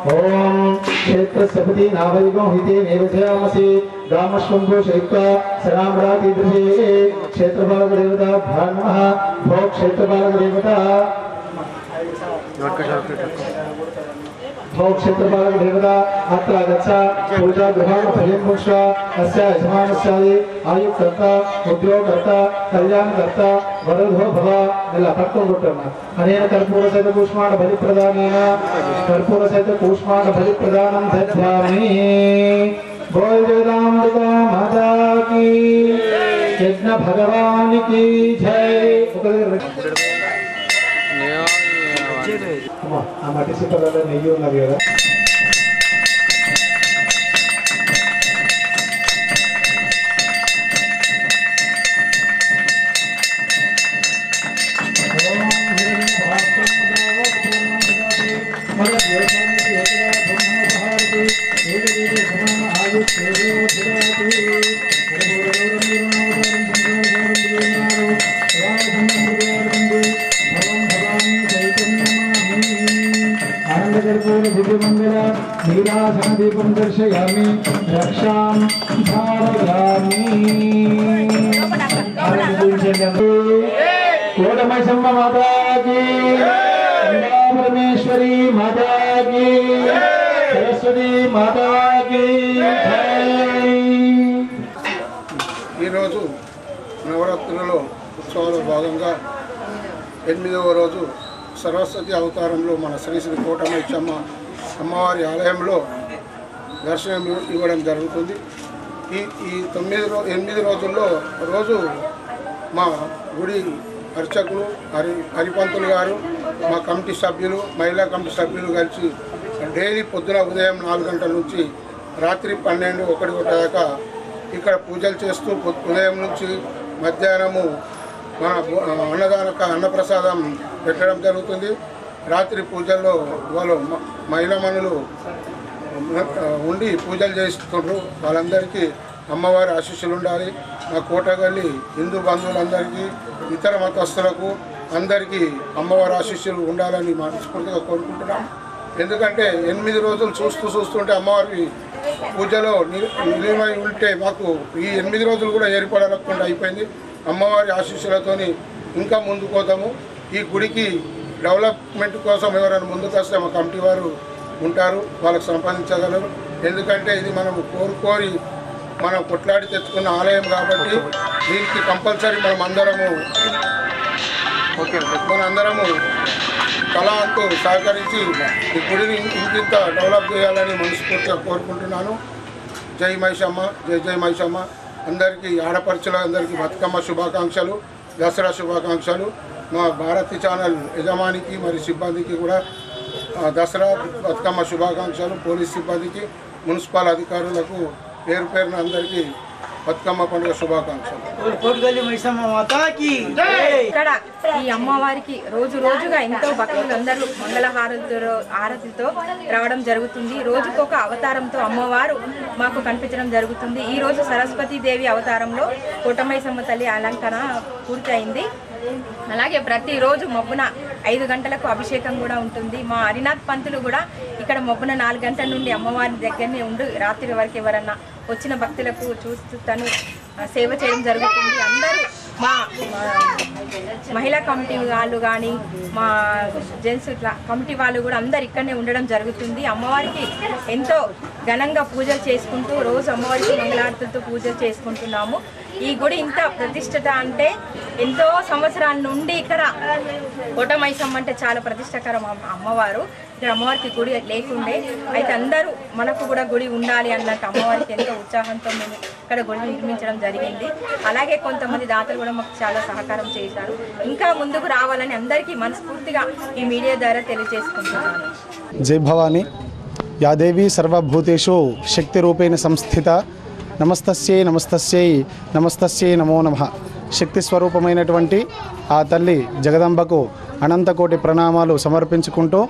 ओम क्षेत्र सपति नावैगो हिते नेवध्यामसि गामश्वंभो शैत्वा सनाम्राति दृशे क्षेत्रपालक देवता भ्रान्मः भो क्षेत्रपालक देवता भो क्षेत्रपालक देवता अत्र गच्छ पूजा गृहं फलं पुष्पा अस्य यजमानस्यादि आयुक्कर्ता उद्योगकर्ता कल्याणकर्ता वरदो भव ಎಲ್ಲ ಪಟ್ಕೊಂಡ್ಬಿಟ್ಟಮ್ಮ. ಅನೇನ ಕರ್ಪೂರ ಸಹಿತ ಕೂಷ್ಮಾಂಡ ಬಲಿ ಪ್ರದಾನೇನ ಕರ್ಪೂರ ಸಹಿತ ಕೂಷ್ಮಾಂಡ ಬಲಿ ಪ್ರದಾನಂ ದಧ್ಯಾಮಿ. बोल वेदांबिका माता की यज्ञ भगवान की जय. ఆ మట్టి సిప్పలలో నెయ్యి ఉన్నది కదా. दीपं दर्शयामि रक्षां धारयामि. कोटमैसम्म माता की, परमेश्वरी माता की, सरस्वती माता की ఈ రోజు నవరాత్రులలో ఉత్సవాల భాగంగా 8వ రోజు సరస్వతి అవతారంలో మన శ్రీ శ్రీ కోటమైసమ్మ అమ్మవారి ఆలయంలో దర్శనం ఇవ్వడం జరుగుతుంది. ఈ 8 రోజుల్లో రోజు మా గుడి అర్చకులు హరిపంతులు గారు, మా కమిటీ సభ్యులు, మహిళా కమిటీ సభ్యులు కలిసి డైలీ పొద్దున ఉదయం 4 గంటల నుంచి రాత్రి 12-1 దాకా ఇక్కడ పూజలు చేస్తూ ఉదయం నుంచి మధ్యాహ్నము మన అన్నప్రసాదం పెట్టడం జరుగుతుంది. రాత్రి పూజల్లో వాళ్ళు మహిళమణులు ఉండి పూజలు చేస్తున్నారు. వాళ్ళందరికీ అమ్మవారి ఆశీస్సులు ఉండాలి. మా కోటగల్లి హిందూ బంధువులందరికీ, ఇతర మతస్థులకు అందరికీ అమ్మవారి ఆశీస్సులు ఉండాలని మనస్ఫూర్తిగా కోరుకుంటున్నాం. ఎందుకంటే 8 రోజులు చూస్తుంటే అమ్మవారి పూజలో నిలవై ఉంటే మాకు ఈ 8 రోజులు కూడా ఏర్పడకుండా అయిపోయింది. అమ్మవారి ఆశీస్సులతోని ఇంకా ముందుకు పోతాము. ఈ గుడికి డెవలప్మెంట్ కోసం ఎవరైనా ముందుకు వస్తే మా కమిటీ వారు ఉంటారు, వాళ్ళకు సంపాదించగలరు. ఎందుకంటే ఇది మనం కోరి మనం కొట్లాడి తెచ్చుకున్న ఆలయం కాబట్టి దీనికి కంపల్సరీ మనందరము కళతో సహకరించి ఈ గుడిని ఇంకింత డెవలప్ చేయాలని మనస్ఫూర్తిగా కోరుకుంటున్నాను. జై మైసమ్మ, జై జై మైసమ్మ. అందరికీ ఆడపడుచుల అందరికీ బతుకమ్మ శుభాకాంక్షలు, దసరా శుభాకాంక్షలు. మా భారతి ఛానల్ యజమానికి మరియు సిబ్బందికి కూడా దసరా బతుకమ్మ శుభాకాంక్షలు. పోలీస్ సిబ్బందికి, మున్సిపల్ అధికారులకు పేరు పేరున అందరికీ బతుకమ్మ పండుగ శుభాకాంక్షలు. ఇక్కడ ఈ అమ్మవారికి రోజు రోజుగా ఎంతో భక్తులందరూ హారతితో రావడం జరుగుతుంది. రోజుకొక అవతారంతో అమ్మవారు మాకు కనిపించడం జరుగుతుంది. ఈ రోజు సరస్వతీదేవి అవతారంలో కోటమైసమ్మ తల్లి అలంకరణ పూర్తయింది. అలాగే ప్రతిరోజు మొబ్బున 5 గంటలకు అభిషేకం కూడా ఉంటుంది. మా హరినాథ్ పంతులు కూడా ఇక్కడ మొబ్బున 4 గంటల నుండి అమ్మవారి దగ్గరనే ఉండి రాత్రి వరకు ఎవరన్నా వచ్చిన భక్తులకు చూస్తూ తను సేవ చేయడం జరుగుతుంది. అందరూ మా మహిళా కమిటీ వాళ్ళు కానీ మా జెంట్స్ ఇట్లా కమిటీ వాళ్ళు కూడా అందరు ఇక్కడనే ఉండడం జరుగుతుంది. అమ్మవారికి ఎంతో ఘనంగా పూజలు చేసుకుంటూ రోజు అమ్మవారికి మంగళారతులతో పూజలు చేసుకుంటున్నాము. ఈ గుడి ఇంత ప్రతిష్టత అంటే ఎంతో సంవత్సరాల నుండి ఇక్కడ కోటమైసమ్మ అంటే చాలా ప్రతిష్టకరం అమ్మవారు. ఇక్కడ అమ్మవారికి గుడి లేకుండే, అయితే అందరూ మనకు కూడా గుడి ఉండాలి అన్నట్టు అమ్మవారికి ఎంతో ఉత్సాహంతో మేము ఇక్కడ గుడి నిర్మించడం జరిగింది. అలాగే కొంతమంది దాతలు కూడా మాకు చాలా సహకారం చేశారు. ఇంకా ముందుకు రావాలని అందరికీ మనస్ఫూర్తిగా ఈ మీడియా ద్వారా తెలియజేసుకుంటున్నాను. జై భవాని. యా దేవి సర్వభూతేషు శక్తి రూపేణ సంస్థిత. నమస్తస్యై నమస్తస్యై నమస్తస్యై నమో నమః. శక్తి స్వరూపమైనటువంటి ఆ తల్లి జగదంబకు అనంతకోటి ప్రణామాలు సమర్పించుకుంటూ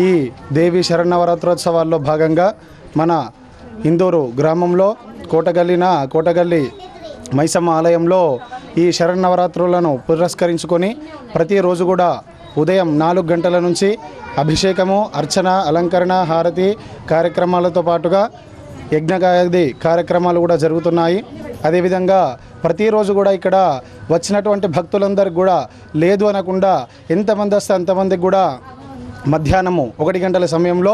ఈ దేవి శరన్నవరాత్రోత్సవాల్లో భాగంగా మన ఇందూరు గ్రామంలో కోటగల్లి మైసమ్మ ఆలయంలో ఈ శరన్నవరాత్రులను పురస్కరించుకొని ప్రతిరోజు కూడా ఉదయం 4 గంటల నుంచి అభిషేకము, అర్చన, అలంకరణ, హారతి కార్యక్రమాలతో పాటుగా యజ్ఞగాది కార్యక్రమాలు కూడా జరుగుతున్నాయి. అదేవిధంగా ప్రతిరోజు కూడా ఇక్కడ వచ్చినటువంటి భక్తులందరికీ కూడా లేదు అనకుండా ఎంతమంది వస్తే అంతమందికి కూడా మధ్యాహ్నము 1 గంటల సమయంలో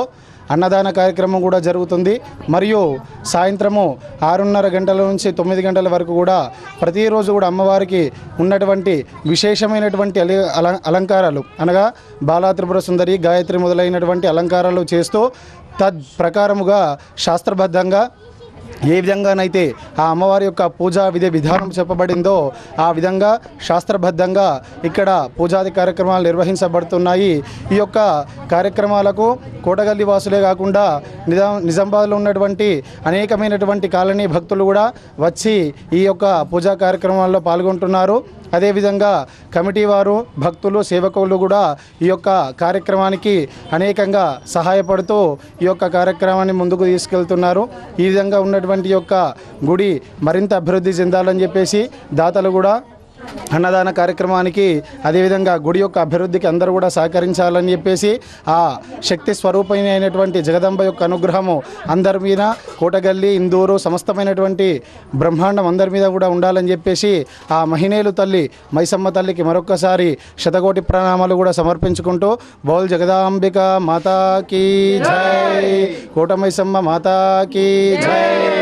అన్నదాన కార్యక్రమం కూడా జరుగుతుంది. మరియు సాయంత్రము 6:30 గంటల నుంచి 9 గంటల వరకు కూడా ప్రతిరోజు కూడా అమ్మవారికి ఉన్నటువంటి విశేషమైనటువంటి అలంకారాలు అనగా బాలా త్రిపుర సుందరి, గాయత్రి మొదలైనటువంటి అలంకారాలు చేస్తూ ప్రకారముగా శాస్త్రబద్ధంగా ఏ విధంగానైతే ఆ అమ్మవారి యొక్క పూజా విధానం చెప్పబడిందో ఆ విధంగా శాస్త్రబద్ధంగా ఇక్కడ పూజాది కార్యక్రమాలు నిర్వహించబడుతున్నాయి. ఈ యొక్క కార్యక్రమాలకు కోటగల్లి వాసులే కాకుండా నిజామాబాద్లో ఉన్నటువంటి అనేకమైనటువంటి కాలనీ భక్తులు కూడా వచ్చి ఈ యొక్క పూజా కార్యక్రమాల్లో పాల్గొంటున్నారు. అదేవిధంగా కమిటీ వారు, భక్తులు, సేవకులు కూడా ఈ యొక్క కార్యక్రమానికి అనేకంగా సహాయపడుతూ ఈ యొక్క కార్యక్రమాన్ని ముందుకు తీసుకెళ్తున్నారు. ఈ విధంగా ఉన్నటువంటి యొక్క గుడి మరింత అభివృద్ధి చెందాలని చెప్పేసి దాతలు కూడా అన్నదాన కార్యక్రమానికి అదేవిధంగా గుడి యొక్క అభివృద్ధికి అందరూ కూడా సహకరించాలని చెప్పేసి ఆ శక్తి స్వరూపమైనటువంటి జగదంబ యొక్క అనుగ్రహము అందరి మీద, కోటగల్లి, ఇందూరు సమస్తమైనటువంటి బ్రహ్మాండం అందరి మీద కూడా ఉండాలని చెప్పేసి ఆ మహిళలు తల్లి మైసమ్మ తల్లికి మరొక్కసారి శతకోటి ప్రణామాలు కూడా సమర్పించుకుంటూ బోల్ జగదాంబిక మాతాకి జై, కోట మైసమ్మ మాతాకి జై.